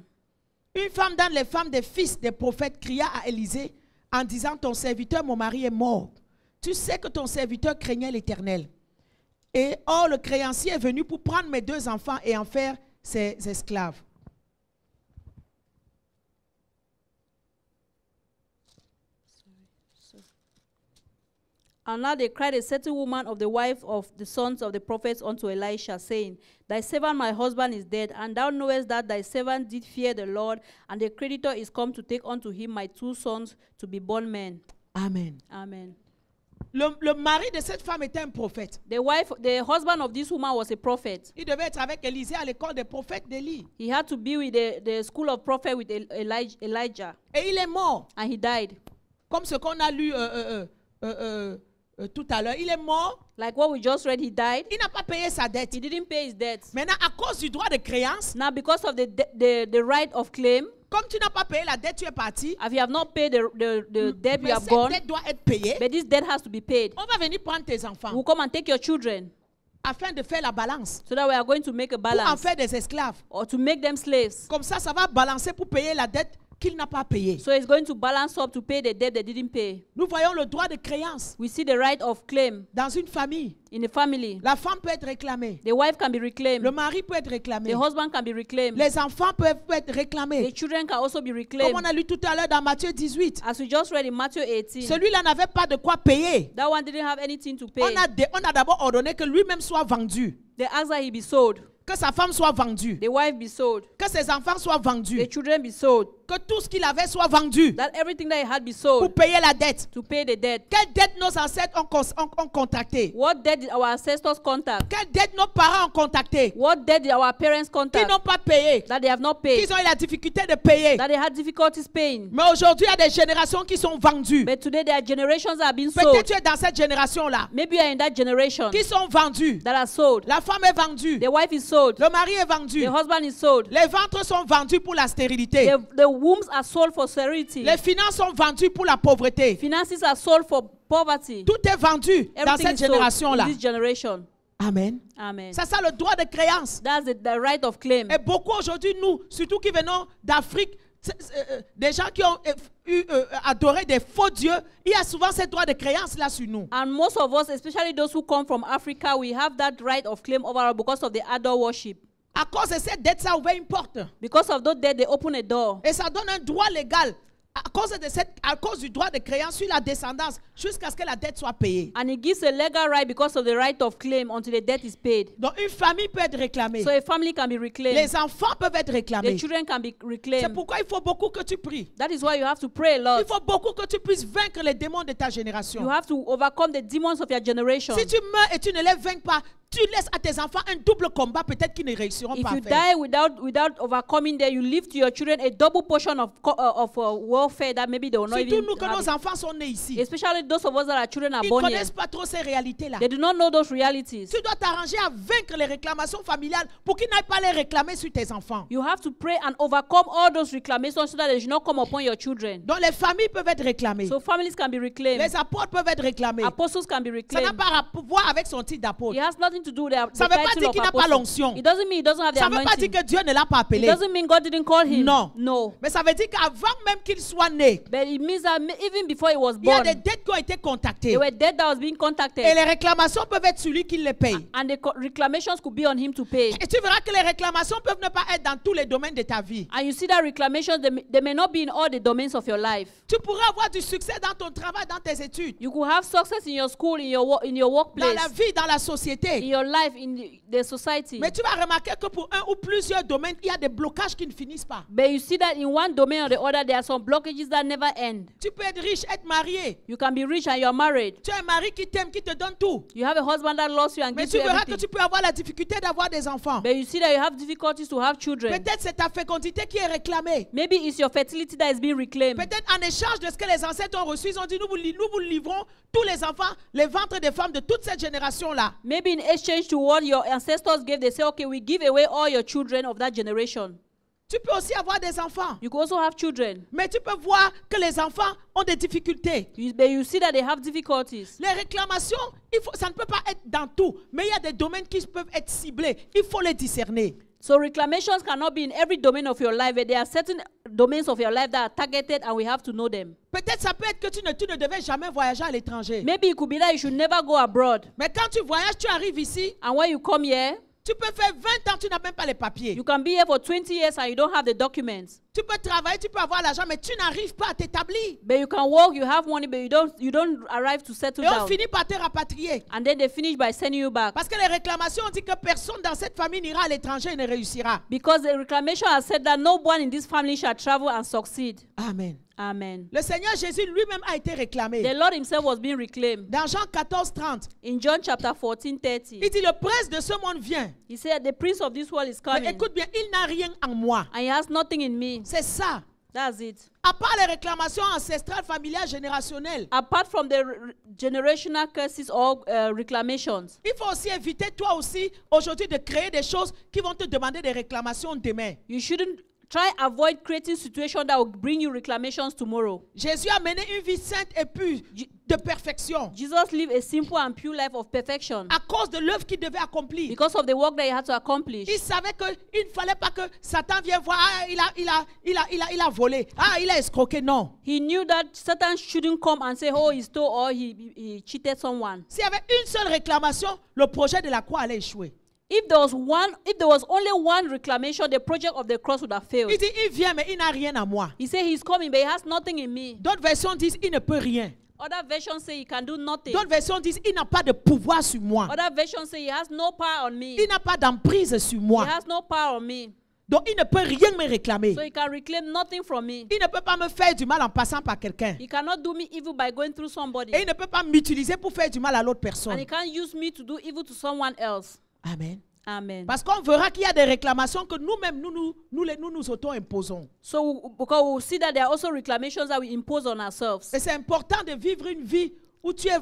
Une femme dans les femmes des fils des prophètes cria à Élisée en disant, ton serviteur, mon mari, est mort. Tu sais que ton serviteur craignait l'Éternel. Et or, le créancier est venu pour prendre mes 2 enfants et en faire ses esclaves. And now they cried a certain woman of the wife of the sons of the prophets unto Elisha, saying, Thy servant my husband is dead, and thou knowest that thy servant did fear the Lord, and the creditor is come to take unto him my 2 sons to be born men. Amen. Amen. Le mari de cette femme était un prophète. The husband of this woman was a prophet. Il devait être avec Élisée à l'école des prophètes d'Élie. He had to be with the school of prophet with Elijah, Et il est mort. and he died. Comme ce qu'on a lu tout à l'heure. Il est mort. Like what we just read, he died. Il n'a pas payé sa dette. He didn't pay his debts. Maintenant, à cause du droit de créance, Now, because of the right of claim, comme tu n'as pas payé la dette, tu es parti. if you have not paid the debt, you Mais have cette gone. dette doit être payée. But this debt has to be paid. On va venir prendre tes enfants We'll come and take your children afin de faire la balance. so that we are going to make a Pour en balance faire des esclaves. or to make them slaves. Comme ça va balancer pour payer la dette qu'il n'a pas payée. So it's going to balance up to pay the debt they didn't pay. Nous voyons le droit de créance We see the right of claim dans une famille. in the family. La femme peut être réclamée. The wife can be reclaimed. Le mari peut être réclamé. The husband can be reclaimed. Les enfants peuvent être The réclamés. children can also be Comme reclaimed. on a lu tout à l'heure dans Matthieu 18. As we just read in Matthew 18, Celui-là n'avait pas de quoi payer. that one didn't have anything to pay. On a d'abord ordonné que lui-même soit vendu. They asked that he be sold, Que sa femme soit vendue. the wife be sold, Que ses enfants soient vendus. the children be sold, que tout ce qu'il avait soit vendu that everything that he had be pour sold payer la dette. to pay the debt. Quelle dette nos ancêtres ont contacté? What debt did our ancestors contact? Quelle dette nos parents ont contacté? What debt did our parents Qui contact n'ont pas payé, that they have not paid? qu'ils ont eu la difficulté de payer. That they had difficulties paying. Mais aujourd'hui, il y a des générations qui sont vendues. But today there are generations that have been Peut-être sold. tu es dans cette génération-là, Maybe you are in that generation qui sont vendues. that are sold. La femme est vendue, The wife is sold. le mari est vendu, The husband is sold. les ventres sont vendus pour la stérilité, The wombs are sold for sterility. les finances sont vendues pour la pauvreté. Finances are sold for poverty. Tout est vendu dans Everything cette is sold génération-là. in this generation. Amen. Amen. C'est ça le droit de créance. That's the right of claim. Et beaucoup aujourd'hui, nous, surtout qui venons d'Afrique, des gens qui ont adoré des faux dieux, il y a souvent ce droit de créance là sur nous. And most of us, especially those who come from Africa, we have that right of claim over because of the idol worship. À cause de cette dette, ça ouvre une porte. Because of those debt, they open a door. Et ça donne un droit légal à cause du droit de créance sur la descendance jusqu'à ce que la dette soit payée. And it gives a legal right because of the right of claim until the debt is paid. Donc une famille peut être réclamée. So a family can be reclaimed. Les enfants peuvent être The réclamés. children can be C'est reclaimed. pourquoi il faut beaucoup que tu pries. That is why you have to pray a Il lot. faut beaucoup que tu puisses vaincre les démons de ta génération. You have to overcome the demons of your generation. Si tu meurs et tu ne les vaincs pas, tu laisses à tes enfants un double combat, peut-être qu'ils ne réussiront If pas you à faire. die without overcoming there, you leave to your children a double portion of warfare that maybe they will not Surtout even nous que have nos it. enfants sont nés ici. Especially those of us that are children are Ils ne born here. connaissent pas trop ces réalités-là. They do not know those realities. Tu dois t'arranger à vaincre les réclamations familiales pour qu'ils n'aillent pas les réclamer sur tes enfants. You have to pray and overcome all those reclamations so that they should not come upon your children. Donc les familles peuvent être réclamées. So families can be reclaimed. Les apôtres peuvent être réclamés. Apostles can be Ça n'a reclaimed. pas à voir avec son titre It d'apôtre. has nothing to do with the Ça ne veut pas title dire of qu'il n'a pas apostle. l'onction. It doesn't mean he doesn't have the Ça ne veut pas dire anointing. que Dieu ne l'a pas It appelé. doesn't mean God didn't call him. Non. No. Mais ça veut dire qu'avant même qu'il soit né, But it means that even before he was il y a born, des dettes qui ont été contactées. there were debt that was being contacted. Et les réclamations peuvent être celui qui les paye. And the reclamations could be on him to pay. Et tu verras que les réclamations peuvent ne pas être dans tous les domaines de ta vie. And you see that reclamations, they may not be in all the domains of your life. Tu pourras avoir du succès dans ton travail, dans tes études, You could have success in your school, in your dans workplace, la vie, dans la in société. your life, in the society. Mais tu vas remarquer que pour un ou plusieurs domaines, il y a des blocages qui ne finissent pas. But you see that in one domain or the other, there are some blockages that never end. Tu peux être riche, être marié. You can be rich and you're married. Tu as un mari qui t'aime, qui te donne tout. You have a husband that loves you and Mais gives tu you verras que everything. tu peux avoir la difficulté d'avoir des enfants. But you see that you have difficulties to have children. Peut-être c'est ta fécondité qui est réclamée. Maybe it's your fertility that is being reclaimed. Peut-être en échange de ce que les ancêtres ont reçu, ils ont dit nous vous livrons tous les enfants, les ventres des femmes de toute cette génération-là. Maybe in exchange to what your ancestors gave, they say, okay, we give away all your children of that generation. Tu peux aussi avoir des enfants. You could also have children. Mais tu peux voir que les enfants ont des difficultés. But you see that they have difficulties. Les réclamations, ça ne peut pas être dans tout. Mais il y a des domaines qui peuvent être ciblés. Il faut les discerner. So reclamations cannot be in every domain of your life, but there are certain domains of your life that are targeted and we have to know them. Peut-être ça peut être que tu ne devais jamais voyager à l'étranger. Maybe it could be that you should never go abroad. Mais quand tu voyages, tu arrives ici, And when you come here, tu peux faire 20 ans, tu n'as même pas les papiers. you can be here for 20 years and you don't have the documents. Tu peux travailler, tu peux avoir l'argent, mais tu n'arrives pas à t'établir. But you can work, you have money, but you don't arrive to settle Et on down. finit par te rapatrier. And then they finish by sending you back. Parce que les réclamations ont dit que personne dans cette famille n'ira à l'étranger et ne réussira. Because the reclamation has said that no one in this family shall travel and succeed. Amen. Amen. Le Seigneur Jésus lui-même a été réclamé. The Lord himself was being reclaimed. Dans Jean 14, 30, In John chapter 14:30, il dit le prince de ce monde vient. he said, the prince of this world is Mais coming. écoute bien, il n'a rien en moi. And he has nothing in me. C'est ça. That's it. À part les réclamations ancestrales, familiales, générationnelles, Apart from the generational curses or reclamations, il faut aussi éviter toi aussi aujourd'hui de créer des choses qui vont te demander des réclamations demain. you shouldn't avoid creating situations that will bring you reclamations tomorrow. Jésus a mené une vie sainte et pure de perfection Jesus lived a simple and pure life of perfection à cause de l'œuvre qu'il devait accomplir. because of the work that he had to accomplish. Il savait qu'il ne fallait pas que Satan vienne voir, ah, il a volé, ah, il a escroqué. Non. He knew that Satan shouldn't come and say, oh, he stole or he cheated someone. S'il y avait une seule réclamation, le projet de la croix allait échouer. If there was only one reclamation, the project of the cross would have failed. Il dit, il vient, mais il n'a rien à moi. He said he's coming, but he has nothing in me. D'autres versions disent, il ne peut rien. Other versions say he can do nothing. D'autres versions disent, il n'a pas de pouvoir sur moi. Other versions say he has no power on me. Il n'a pas d'emprise sur He moi. has no power on me. Donc il ne peut rien me réclamer. So he can reclaim nothing from me. Il ne peut pas me faire du mal en passant par quelqu'un. He cannot do me evil by going through somebody. Et il ne peut pas m'utiliser pour faire du mal à l'autre And personne. he can't use me to do evil to someone else. Amen. Amen. Parce qu'on verra qu'il y a des réclamations que nous-mêmes, nous auto-imposons. So because we'll see that there are also reclamations that we impose on ourselves. Et c'est important de vivre une vie où tu as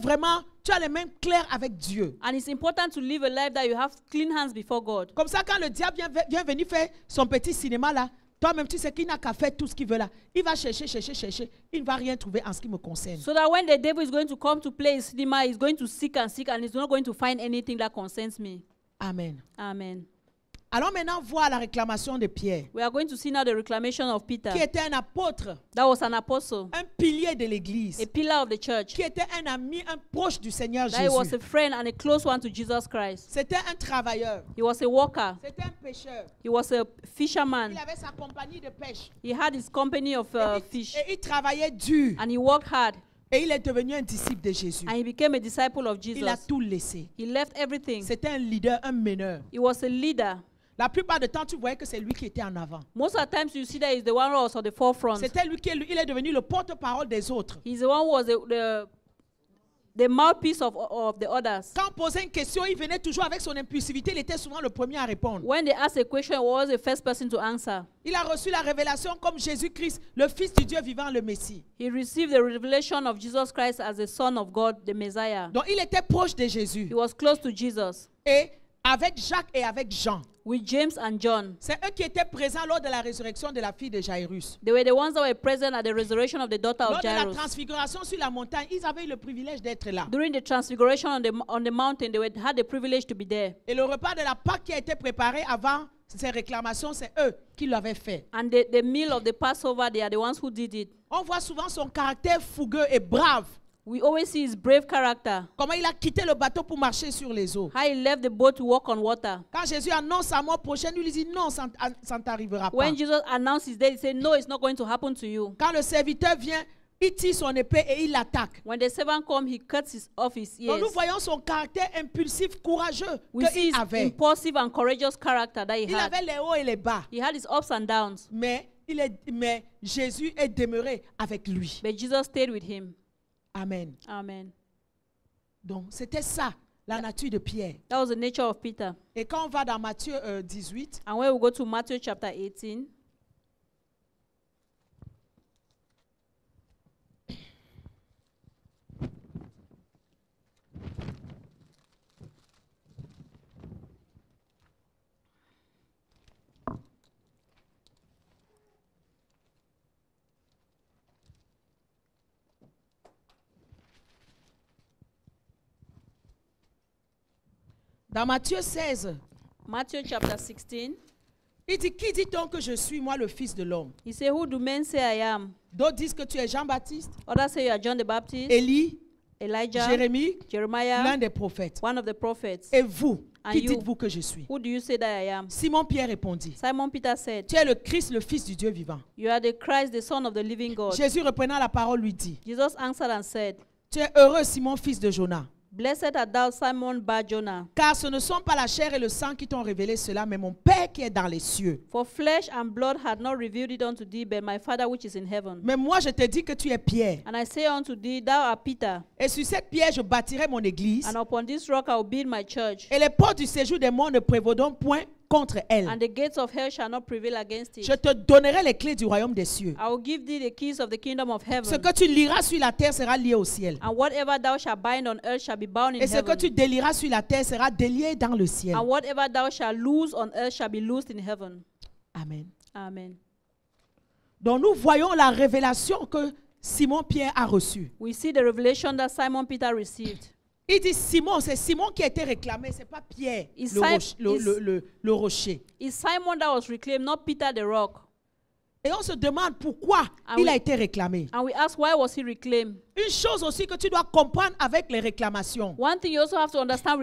les mains claires avec Dieu. And it's important to live a life that you have clean hands before God. Comme ça, quand le diable vient venir faire son petit cinéma là, toi-même, tu sais qu'il n'a qu'à faire tout ce qu'il veut là. Il va chercher. Il ne va rien trouver en ce qui me concerne. So that when the devil is going to come to play his cinema, he's going to seek and he's not going to find anything that concerns me. Amen. Amen. Alors maintenant, voir la réclamation de Pierre, We are going to see now the reclamation of Peter. qui était un apôtre, That was an apostle, un pilier de l'Église, a pillar of the church. qui était un ami, un proche du Seigneur That he was Jésus. a friend and a close one to Jesus Christ. C'était un travailleur, He was a worker. c'était un pêcheur. He was a fisherman. Il avait sa compagnie de pêche. He had his company of fish. Et il travaillait dur. And he worked hard. Et il est devenu un disciple de Jésus. And he became a disciple of Jesus. Il a tout laissé. He left everything. C'était un leader, un meneur. He was a leader. La plupart du temps, tu voyais que c'est lui qui était en avant. Most of the times you see that he's the one who was on the forefront. C'était lui qui il est devenu le porte-parole des autres. He's the one who was the mouthpiece of the others. Quand on posait une question, il venait toujours avec son impulsivité. Il était souvent le premier à répondre. When they asked a question, he was the first person to answer. Il a reçu la révélation comme Jésus-Christ, le Fils du Dieu vivant, le Messie. He received the revelation of Jesus Christ as the Son of God, the Messiah. Donc il était proche de Jésus. He was close to Jesus. Et avec Jacques et avec Jean. With James and John. C'est eux qui étaient présents lors de la résurrection de la fille de Jairus. They were the ones that were present at the resurrection of the daughter Lors of de la Jairus. transfiguration sur la montagne, ils avaient eu le privilège d'être là. During the transfiguration on the mountain, they had the privilege to be there. Et le repas de la Pâque qui a été préparé avant ces réclamations, c'est eux qui l'avaient fait. And the meal of the Passover, they are the ones who did it. On voit souvent son caractère fougueux et brave. We always see his brave character. Comment il a quitté le bateau pour marcher sur les eaux. How he left the boat to walk on water. Quand Jésus annonce sa mort prochaine, lui dit non, ça ne t'arrivera pas. When Jesus announced his death, he said, no, it's not going to happen to you. Quand le serviteur vient, il tire son épée et il l'attaque. When the servant comes, he cuts off his Donc ears. nous voyons son caractère impulsif, courageux We see qu'il his avait. impulsive and courageous character that he Il had. avait les hauts et les bas. He had his ups and downs. Mais Jésus est demeuré avec lui. But Jesus stayed with him. Amen. Amen. Donc c'était ça, la nature de Pierre. That was the nature of Peter. Et quand on va dans Matthieu 18, And when we go to Matthew chapter 18, dans Matthieu 16, Matthew chapter 16, il dit, qui dit-on que je suis, moi, le Fils de l'homme? he said, who do men say I am? D'autres disent que tu es Jean-Baptiste, Others say you are John the Baptist, Élie, Elijah, Jérémie, Jeremiah, l'un des prophètes. one of the prophets. Et vous, And qui you? dites-vous que je suis? Who do you say that I am? Simon-Pierre répondit, Simon Peter said, tu es le Christ, le Fils du Dieu vivant. you are the Christ, the Son of the living God. Jésus reprenant la parole lui dit, Jesus answered and said, tu es heureux, Simon, fils de Jonas, blessed art thou, Simon Bar-Jonah, car ce ne sont pas la chair et le sang qui t'ont révélé cela, mais mon Père qui est dans les cieux. for flesh and blood had not revealed it unto thee, but my Father which is in heaven. Mais moi, je te dis que tu es Pierre. And I say unto thee, thou art Peter, Et sur cette pierre, je bâtirai mon église. and upon this rock I will build my church, Et les portes du séjour des morts ne prévaudront point contre elle. and the gates of hell shall not prevail against it. Je te donnerai les clés du royaume des cieux. I will give thee the keys of the kingdom of heaven. Ce que tu liras sur la terre sera lié au ciel. And whatever thou shalt bind on earth shall be bound in Et ce que heaven. tu délieras sur la terre sera délié dans le ciel. And whatever thou shalt loose on earth shall be loosed in heaven. Amen. Amen. Donc nous voyons la révélation que Simon-Pierre a reçue. We see the revelation that Simon Peter received. Il dit Simon, c'est Simon qui a été réclamé, c'est pas Pierre, Is le rocher. It's Simon that was reclaimed, not Peter the rock. Et on se demande pourquoi il a été réclamé. And we ask, why was he reclaimed? Une chose aussi que tu dois comprendre avec les réclamations, One thing you also have to understand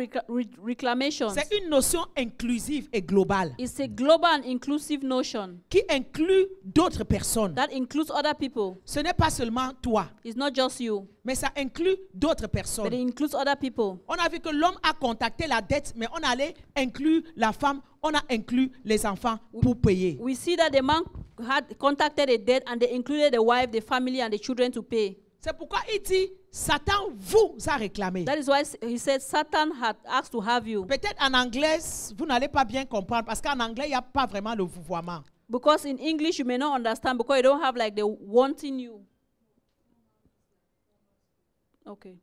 reclamations. c'est une notion inclusive et globale It's a global and inclusive notion qui inclut d'autres personnes. that includes other people. Ce n'est pas seulement toi, It's not just you, mais ça inclut d'autres but it personnes. includes other people. On a vu que l'homme a contacté la dette, mais on allait inclure la femme, on a inclus les enfants pour payer. We see that the man had contacted a debt and they included the wife, the family, and the children to pay. C'est pourquoi il dit, Satan vous a réclamé. That is why he said Satan had asked to have you. Peut-être en anglais, vous n'allez pas bien comprendre parce qu'en anglais, il n'y a pas vraiment le vouvoiement. Because in English you may not understand because you don't have like the wanting you. Okay.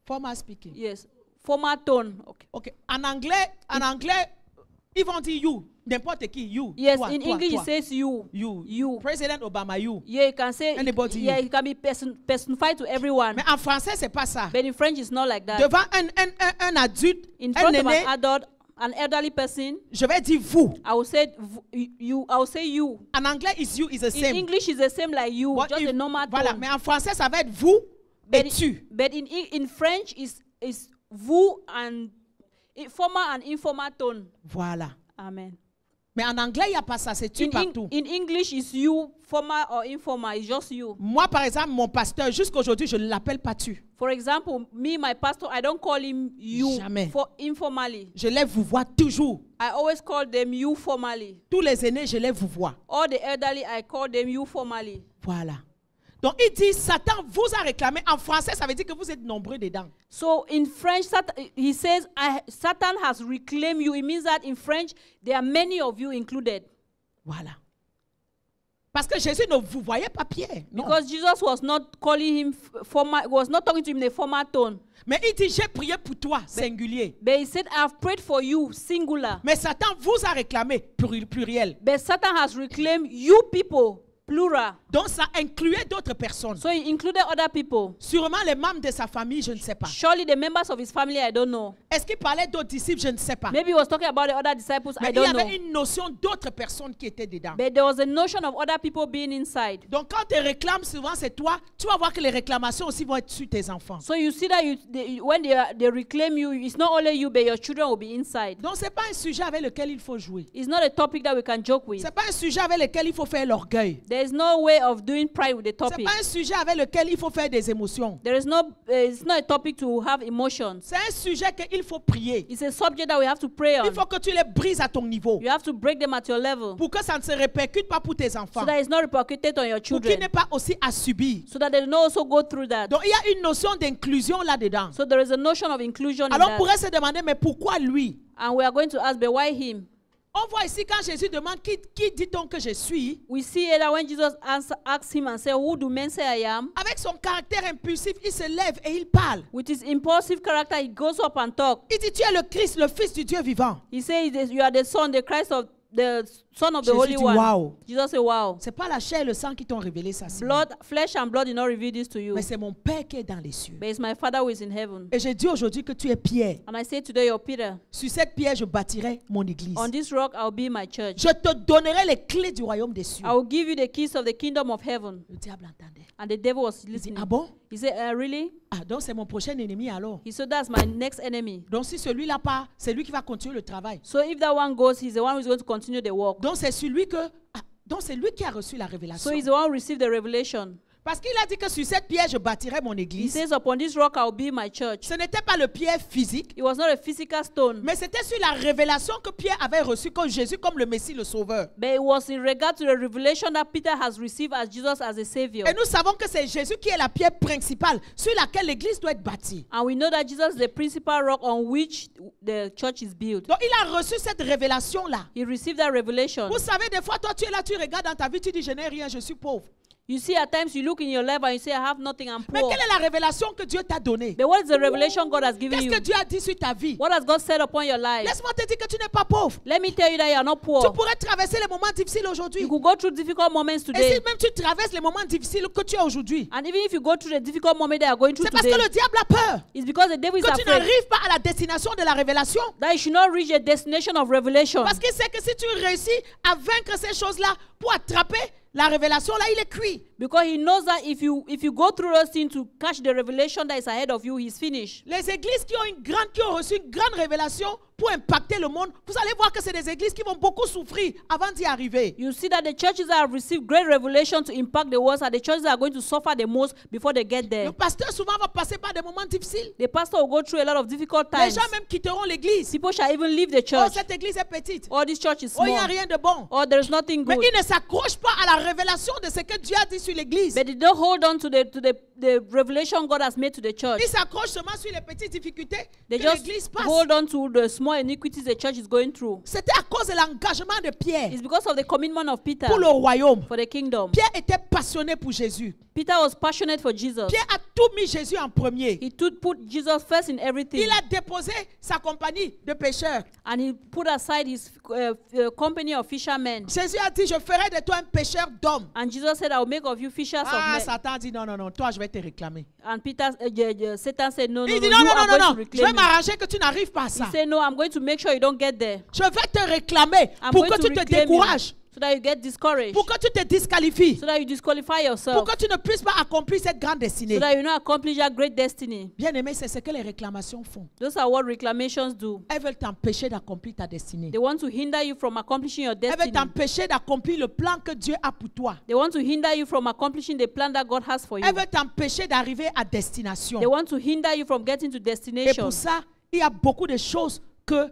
Formal speaking. Yes. Formal tone. Okay. Okay. En anglais, ils vont dire you. N'importe qui, you. Yes, toi, in toi, English toi. it says you. You. President Obama, you. Yeah, you can say Anybody yeah, you. it can be personified to everyone. Mais en français, c'est pas ça. But in French it's not like that. Devant un adulte, In un front of aîné, an adult, an elderly person, je vais dire vous. I will say you. I will say you. En anglais, is you is the In same. English it's the same like you, But just if- a normal voilà, tone. mais en français, ça va être vous et But, tu. but in French is vous and formal and informal tone. Voilà. Amen. Mais en anglais, il n'y a pas ça, c'est tu partout. In English is you, formal or informal, it's just you. Moi, par exemple, mon pasteur, jusqu'à aujourd'hui, je ne l'appelle pas tu. For example, me, my pastor, I don't call him you Jamais. for informally. Je les vous vois toujours. I always call them you formally. Tous les aînés, je les vous vois. All the elderly, I call them you formally. Voilà. Donc, il dit, Satan vous a réclamé. En français, ça veut dire que vous êtes nombreux dedans. So in French, he says, Satan has reclaimed you. It means that in French, there are many of you included. Voilà. Parce que Jésus ne vous voyait pas Pierre. Non. Because Jesus was not calling him formal, was not talking to him in a formal tone. Mais il dit, j'ai prié pour toi, singulier. But he said, I have prayed for you, singular. Mais Satan vous a réclamé, pluriel. But Satan has reclaimed you people, plural. Donc, ça incluait d'autres personnes. So he included other people. Sûrement les membres de sa famille, je ne sais pas. Surely the members of his family, I don't know. Est-ce qu'il parlait d'autres disciples? Je ne sais pas. Maybe he was talking about the other disciples, Mais I il y don't avait know. une notion d'autres personnes qui étaient dedans. But there was a notion of other people being inside. Donc, quand tu réclames, souvent c'est toi, tu vas voir que les réclamations aussi vont être sur tes enfants. So you see that when they reclaim you, it's not only you, but your children will be inside. Donc, ce n'est pas un sujet avec lequel il faut jouer. It's not a topic that we can joke Ce with. n'est pas un sujet avec lequel il faut faire l'orgueil. There is no way of doing pride with the Ce n'est topic. pas un sujet avec lequel il faut faire des émotions. There is no, it's not a topic to have emotions. C'est un sujet qu'il faut prier. It's a subject that we have to pray Il on. faut que tu les brises à ton niveau. You have to break them at your level Pour que ça ne se répercute pas pour tes enfants. so that it's not repercuted on your Pour qu'ils children, n'aient pas aussi à subir. so that they don't also go through that. Donc, il y a une notion d'inclusion là-dedans. So there is a notion of inclusion in Alors, on that. pourrait se demander, mais pourquoi lui? And we are going to ask, but why him? On voit ici quand Jésus demande, qui dit-on que je suis? We see here that when Jesus asks him and said, who do men say I am? Avec son caractère impulsif, il se lève et il parle. With his impulsive character, he goes up and talks. Il dit, tu es le Christ, le Fils du Dieu vivant. He says, you are the son, the Christ of the Son of the Jésus Holy dit, One. wow. Jesus said, wow. Ce n'est pas la chair et le sang qui t'ont révélé ça. Simon. Blood, flesh and blood did not reveal this to you, Mais c'est mon Père qui est dans les cieux. but it's my Father who is in heaven. Et je dis aujourd'hui que tu es Pierre. And I say today, you're Peter. Sur cette pierre, je bâtirai mon église. On this rock, I'll be my church. Je te donnerai les clés du royaume des cieux. I will give you the keys of the kingdom of heaven. Le diable entendait. And the devil was Il dit, listening. ah bon? He said, really? Ah, donc c'est mon prochain ennemi alors. He said, that's my next enemy. Donc si celui-là part, c'est lui qui va continuer le travail. So if that one goes, he's the one who's going to continue the work. Donc c'est celui donc c'est lui qui a reçu la révélation. So he's the one who received the revelation. Parce qu'il a dit que sur cette pierre, je bâtirai mon He église. says, upon this rock, I'll be my church. Ce n'était pas le pierre physique, It was not a physical stone, mais c'était sur la révélation que Pierre avait reçue comme Jésus, comme le Messie, le Sauveur. but it was in regard to the revelation that Peter has received as Jesus as a Savior. Et nous savons que c'est Jésus qui est la pierre principale sur laquelle l'église doit être bâtie. And we know that Jesus is the principal rock on which the church is built. Donc il a reçu cette révélation-là. He received that revelation. Vous savez, des fois, toi, tu es là, tu regardes dans ta vie, tu dis, je n'ai rien, je suis pauvre. You see, at times you look in your life and you say, I have nothing, I'm Mais poor. quelle est la révélation que Dieu t'a donnée? But what is the revelation God has given Qu'est-ce you? que Dieu a dit sur ta vie? What has God said upon your life? Laisse-moi te dire que tu n'es pas pauvre. Let me tell you that you are not Tu poor. pourrais traverser les moments difficiles aujourd'hui. You could go through difficult moments Et si today. même tu traverses les moments difficiles que tu as aujourd'hui, And even if you go through the difficult moment that you are going through c'est parce today, que le diable a peur it's because the devil is que tu afraid n'arrives pas à la destination de la révélation. that you should not reach a destination of revelation. Parce qu'il sait que si tu réussis à vaincre ces choses-là pour attraper la révélation, là, il est cuit. Because he knows that if you go through those things to catch the revelation that is ahead of you, he's finished. Les églises qui ont reçu une grande révélation pour impacter le monde, vous allez voir que c'est des églises qui vont beaucoup souffrir avant d'y arriver. You see that the churches that have received great revelation to impact the world are the churches that are going to suffer the most before they get there. Le pasteur souvent va passer par des moments difficiles. The pastor will go through a lot of difficult Les times. gens même quitteront l'église. People shall even leave the Oh, church. cette église est petite. Oh, this church is Oh, il n'y a small. rien de bon. Oh, there's nothing Mais good. ils ne s'accrochent pas à la révélation de ce que Dieu a dit sur l'église. But they don't hold on to the revelation God has made to the church. Ils s'accrochent seulement sur les petites difficultés They que just l'église passe. hold on to the small iniquities the church is going through. C'était à cause de l'engagement de Pierre It's because of the commitment of Peter pour le royaume. for the kingdom. Pierre était passionné pour Jésus. Peter was passionate for Jesus. Pierre a tout mis Jésus en premier. He put Jesus first in everything. Il a déposé sa compagnie de pêcheurs. And he put aside his company of fishermen. Jésus a dit, je ferai de toi un pêcheur d'hommes. And Jesus said, I will make of you fishers of men. Satan dit, non, non, non, toi je vais te réclamer. And Satan said, no, no, Il no, dit, non, you non, are non, going non, to je vais reclaim me. m'arranger que tu n'arrives pas à ça. He said, no, I'm going to make sure you don't get there. Je vais te réclamer I'm pour going que to tu te reclaim you décourages, so that you get discouraged, pour que tu te disqualifies, so that you disqualify pour yourself, que tu ne puisses pas accomplir cette grande destinée. so that you not accomplish your great destiny. Bien aimé, c'est ce que les réclamations font. Those are what reclamations do. Elles veulent t'empêcher d'accomplir ta destinée. They want to hinder you from accomplishing your Elles veulent destiny. t'empêcher d'accomplir le plan que Dieu a pour toi. They want to hinder you from accomplishing the plan that God has for you. Elles veulent t'empêcher d'arriver à destination. They want to hinder you from getting to Et destination. pour ça, il y a beaucoup de choses que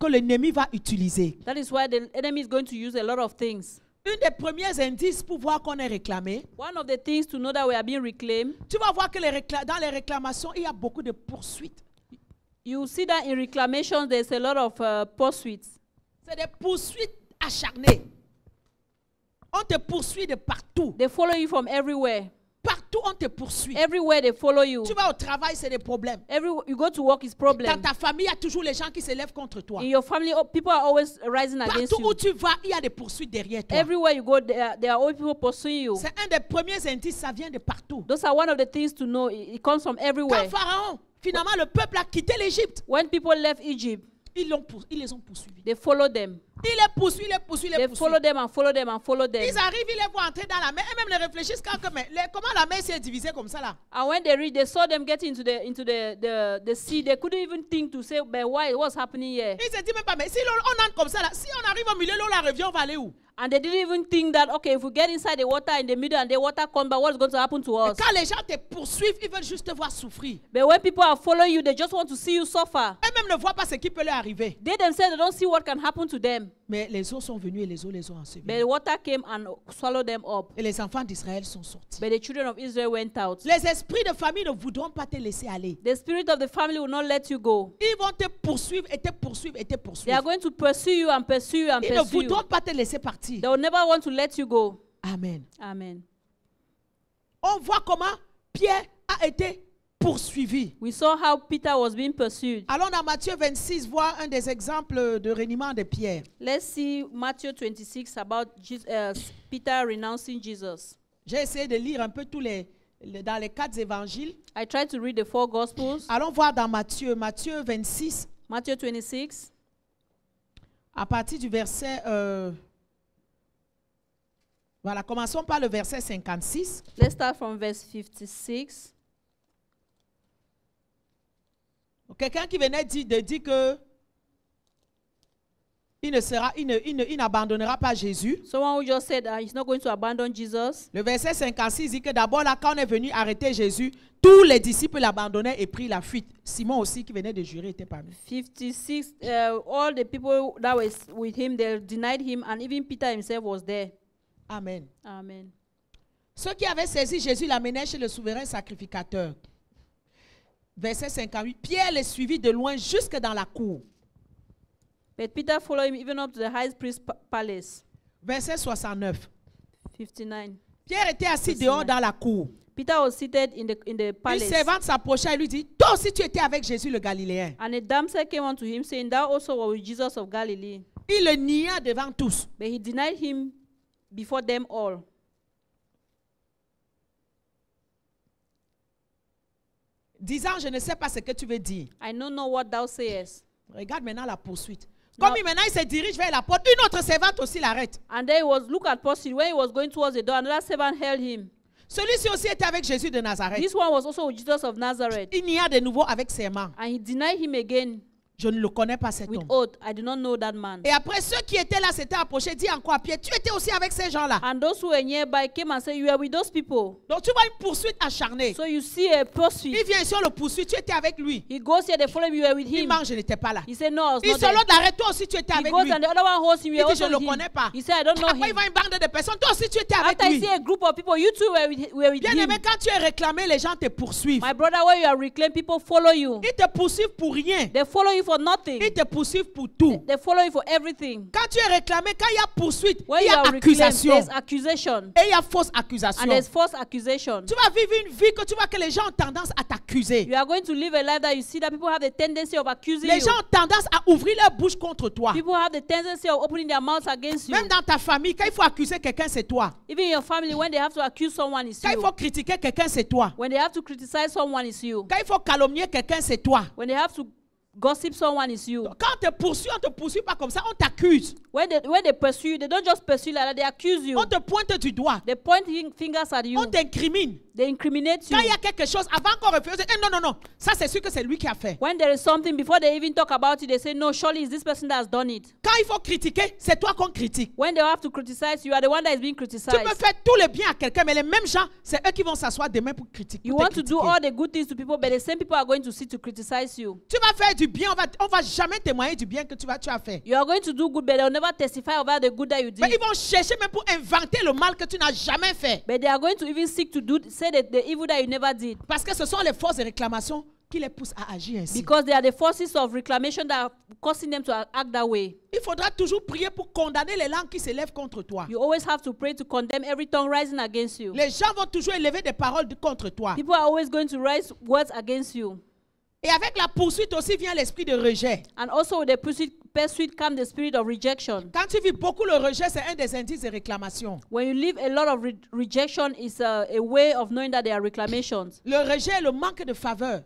l'ennemi va utiliser. That is why the enemy is going to use a lot of things. Un des premiers indices pour voir qu'on est réclamé, One of the things to know that we are being reclaimed, tu vas voir que dans les réclamations, il y a beaucoup de poursuites. you see that in reclamations there's a lot of pursuits. C'est des poursuites acharnées. On te poursuit de partout. They follow you from everywhere. Partout, on te poursuit. Everywhere they follow you. Tu vas au travail, c'est des problèmes. You go to work is problem. Dans ta famille, il y a toujours les gens qui se lèvent contre toi. In your family, people are always rising against Partout où you. tu vas, il y a des poursuites derrière toi. Everywhere you go, there are always people pursuing you. C'est un des premiers indices, ça vient de partout. Those are one of the things to know. It comes from everywhere. Quand Pharaon, finalement, le peuple a quitté l'Égypte, When people left Egypt, ils les ont poursuivis. they followed them. Ils les poursuivent, les poursuivent, les They poursuivent. follow them and follow them and follow them. Ils arrivent, ils les voient entrer dans la mer. Et même les réfléchissent comment la mer s'est divisée comme ça là. And when they read, they saw them get into the sea. They couldn't even think to say, but why? What's happening here? Ils se disent même pas, mais si on entre comme ça là, si on arrive au milieu, l'eau la revient, on va aller où? And they didn't even think that, okay, if we get inside the water in the middle and the water comes back, what's going to happen to Et us? quand les gens te poursuivent, ils veulent juste te voir souffrir. But when people are following you, they just want to see you suffer. Eux-mêmes ne voient pas ce qui peut leur arriver. They themselves, they don't see what can happen to them. Mais les eaux sont venues et les eaux les ont ensevelis. But the water came and swallowed them up. Et les enfants d'Israël sont sortis. But the children of Israel went out. Les esprits de famille ne voudront pas te laisser aller. The spirit of the family will not let you go. Ils vont te poursuivre et te poursuivre et te They poursuivre. are going to pursue you and pursue you and Ils ne pursue you. voudront pas te laisser partir. They will never want to let you go. Amen. Amen. On voit comment Pierre a été poursuivi. We saw how Peter was being pursued. Allons dans Matthieu 26 voir un des exemples de reniement de Pierre. Let's see Matthew 26 about Peter renouncing Jesus. J'ai essayé de lire un peu dans les 4 évangiles. I tried to read the 4 Gospels. Allons voir dans Matthieu 26, Matthew 26, à partir du verset... voilà, commençons par le verset 56. let's start from verse 56. Quelqu'un qui venait de dire que il n'abandonnera pas Jésus. Someone who just said he's not going to abandon Jesus. Le verset 56 dit que d'abord là, quand on est venu arrêter Jésus, tous les disciples l'abandonnaient et prirent la fuite. Simon aussi, qui venait de jurer, était parmi eux. 56, all the people that was with him, they denied him, and even Peter himself was there. Amen. Amen. Ceux qui avaient saisi Jésus l'amenaient chez le souverain sacrificateur. Verset 58. Pierre les suivit de loin jusque dans la cour. But Peter followed him even up to the high priest's palace. Verset 69. 59. Pierre était assis dehors dans la cour. Peter was seated in the Une palace. servante s'approcha et lui dit, toi aussi tu étais avec Jésus le Galiléen. And a damsel came unto him, saying, thou also were with Jesus of Galilee. Il le nia devant tous. But he denied him before them all. Disant, je ne sais pas ce que tu veux dire. I don't know what thou sayest. Regarde maintenant la poursuite. Comme maintenant il se dirige vers la porte, une autre servante aussi l'arrête. And then he was look at prostitute. When he was going towards the door, another servant held him. Celui-ci aussi était avec Jésus de Nazareth. This one was also with Jesus of Nazareth. Il n'y a de nouveau avec serment. And he denied him again Je ne le connais pas cet with homme. oath. I do not know that man. Et après ceux qui étaient là s'étaient approchés, dit encore à Pierre, tu étais aussi avec ces gens-là. And those who were nearby came and said, you are with those people. Donc tu vois une poursuite acharnée. So you see a pursuit. Il vient ici, on le poursuit, tu étais avec lui. He goes here, they follow him, you were with Il him. mange, je n'étais pas là. He said, no, I was Il not se there. l'autre l'arrête, toi aussi tu étais He avec goes lui. and the other one holds him, you Il were dit, je also ne le with connais him. pas. He said, I don't know Après il him. voit une bande de personnes, toi aussi tu étais avec After I lui. see a group of people, you too were with Bien him. aimé, quand tu es réclamé, les gens te poursuivent. My brother, when you are reclaimed, people follow you. Ils te poursuivent pour rien. They follow you for nothing. Ils te poursuivent pour tout. They follow you for everything. Quand tu es réclamé, quand il y a poursuite, When il y you a are reclaimed, accusation. there's accusation. Et il y a fausse accusation. And there's false accusation. Tu vas vivre une vie que tu vois que les gens ont tendance à t'accuser. You are going to live a life that you see that people have the tendency of accusing Les you. gens ont tendance à ouvrir leur bouche contre toi. People have the tendency of opening their mouths against you. Même dans ta famille, quand il faut accuser quelqu'un, c'est toi. Even in your family, when they have to accuse someone, it's Quand il you. faut critiquer quelqu'un, c'est toi. When they have to criticize someone, it's you. Quand il faut calomnier quelqu'un, c'est toi. When they have to gossip someone, it's you. Quand on te poursuit pas comme ça, on t'accuse. When they pursue you, they don't just pursue you like that, they accuse you. On te pointe du doigt. They point fingers at you. On t'incrimine. They incriminate you. Quand il y a quelque chose, avant qu'on refuse, non, ça c'est sûr que c'est lui qui a fait. When there is something, before they even talk about it, they say, no, surely it's this person that has done it. Quand il faut critiquer, c'est toi qu'on critique. When they have to criticize, you are the one that is being Tu criticized. peux faire tout le bien à quelqu'un, mais les mêmes gens, c'est eux qui vont s'asseoir demain pour critiquer. You pour want te to do critiquer. all the good things to people, but the same people are going to sit to criticize you. Tu vas faire du bien, on va jamais témoigner du bien que tu as fait. You are going to do good, but they will never testify about the good that you Mais did. ils vont chercher même pour inventer le mal que tu n'as jamais fait. But they are going to even seek to say that the evil that you never did. Parce que ce sont les forces de réclamation qui les poussent à agir ainsi. Because they are the forces of reclamation that are causing them to act that way. Il faudra toujours prier pour condamner les langues qui s'élèvent contre toi. You always have to pray to condemn every tongue rising against you. Les gens vont toujours élever des paroles contre toi. People are always going to raise words against you. Et avec la poursuite aussi vient l'esprit de rejet. And also with the pursuit comes the spirit of rejection. Quand tu vis beaucoup le rejet, c'est un des indices de réclamation. When you live a lot of rejection, is a way of knowing that there are reclamations. Le rejet est le manque de faveur.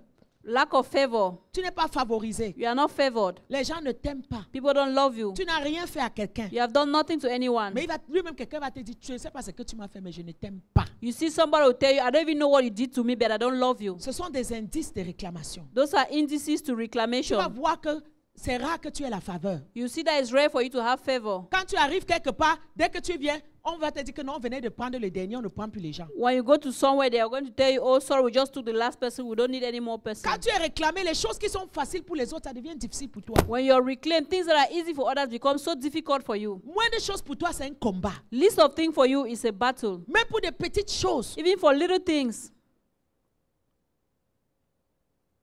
Lack of favor. Tu n'es pas favorisé. You are not favored. Les gens ne t'aiment pas. People don't love you. Tu n'as rien fait à quelqu'un. You have done nothing to anyone. Mais lui-même, quelqu'un va te dire, tu ne sais pas ce que tu m'as fait, mais je ne t'aime pas. You see somebody will tell you, I don't even know what you did to me, but I don't love you. Ce sont des indices de réclamation. Those are indices to Tu vas reclamation. voir que c'est rare que tu aies la faveur. You see that it's rare for you to have favor. Quand tu arrives quelque part, dès que tu viens, on va te dire que non, on venait de prendre le dernier, on ne prend plus les gens. When you go to somewhere, they are going to tell you, oh, sorry, we just took the last person. We don't need any more person. Quand tu es réclamé, les choses qui sont faciles pour les autres, ça devient difficile pour toi. When you're reclaimed, things that are easy for others become so difficult for you. Moins de choses pour toi, c'est un combat. List of things for you is a battle. Même pour des petites choses. Even for little things.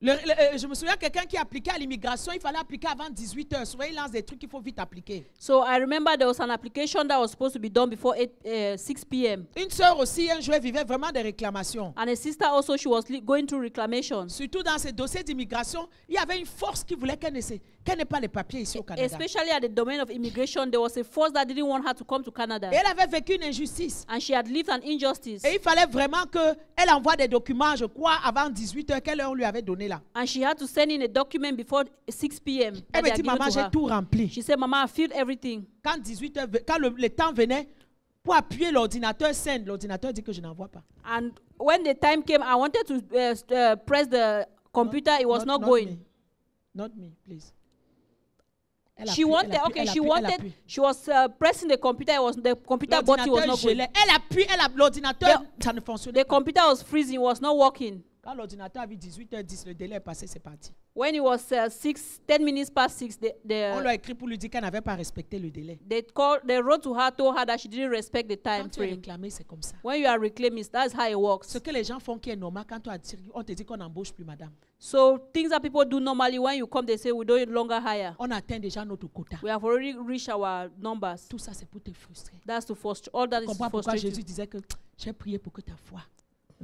Je me souviens quelqu'un qui appliquait à l'immigration, il fallait appliquer avant 18 heures. Souvent, il lance des trucs qu'il faut vite appliquer. So I remember there was an application that was supposed to be done before 6 p.m. Une sœur aussi, un jour, elle vivait vraiment des réclamations. And a sister also, she was going through reclamations. Surtout dans ces dossiers d'immigration, il y avait une force qui voulait qu'elle n'ait pas les papiers ici au Canada. Especially at the domain of immigration, there was a force that didn't want her to come to Canada. Et elle avait vécu une injustice. And she had lived an injustice. Et il fallait vraiment qu'elle envoie des documents, je crois, avant 18 heures, quelle heure on lui avait donné là. And she had to send in a document before 6 p.m. Elle me dit, maman, j'ai tout rempli. She said, Mama, I filled everything. Quand 18 heures, quand le temps venait, pour appuyer l'ordinateur send, l'ordinateur dit que je n'envoie pas. And when the time came, I wanted to press the computer. It was not going. Me. Not me, please. She wanted, she was pressing the computer. It was the computer button was not going. Elle appuie, l'ordinateur, ça ne fonctionnait The pas. computer was freezing. It was not working. Quand l'ordinateur a vu 18h10, le délai est passé, c'est parti. When it was 10 minutes past 6, on lui a écrit pour lui dire qu'elle n'avait pas respecté le délai. They wrote to her, told her that she didn't respect the time Quand tu es frame. réclamé, c'est comme ça. When you are reclaiming, that's how it works. Ce que les gens font qui est normal, quand on te dit qu'on n'embauche plus, madame. So things that people do normally, when you come, they say we don't longer hire. On atteint déjà notre quota. We have already reached our numbers. Tout ça, c'est pour te frustrer. That's to frustrate. All that is to Comprends pourquoi frustrate Jésus you. disait que j'ai prié pour que ta foi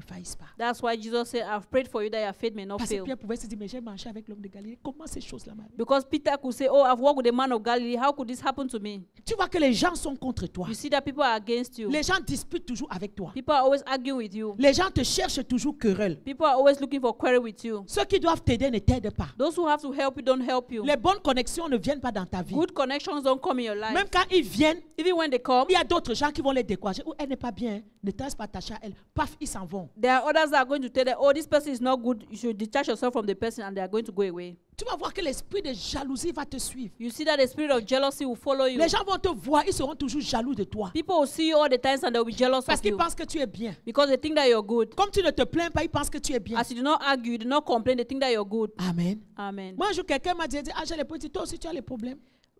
ne faillisse pas. That's why Jesus said, I've prayed for you that your faith may not Parce que fail. Pierre pouvait se dire, mais j'ai marché avec l'homme de Galilée. Comment ces choses-là m'arrivent? Because Peter could say, oh, I've walked with the man of Galilee. How could this happen to me? Tu vois que les gens sont contre toi. You see that people are against you. Les gens disputent toujours avec toi. People are always arguing with you. Les gens te cherchent toujours querelle. People are always looking for quarrel with you. Ceux qui doivent t'aider ne t'aident pas. Those who have to help you don't help you. Les bonnes connexions ne viennent pas dans ta vie. Good connections don't come in your life. Même quand ils viennent, Even when they come, il y a d'autres gens qui vont les décourager. Oh, elle n'est pas bien. Ne te laisse pas attacher à elle. Paf, ils s'en vont. there are others that are going to tell them, oh, this person is not good. You should detach yourself from the person, and they are going to go away. Tu vas voir que l'esprit de jalousie va te suivre. You see that the spirit of jealousy will follow you. Les gens vont te voir, ils seront toujours jaloux de toi. People will see you all the time and they will be jealous Parce of qu'ils you. pensent que tu es bien. Because they think that you're good. Comme tu ne te plains pas, ils pensent que tu es bien. As you do not argue, you do not complain, they think that you're good. Amen. Amen. Moi, un jour, quelqu'un m'a dit, ah, j'ai les petits, toi aussi tu as les problèmes.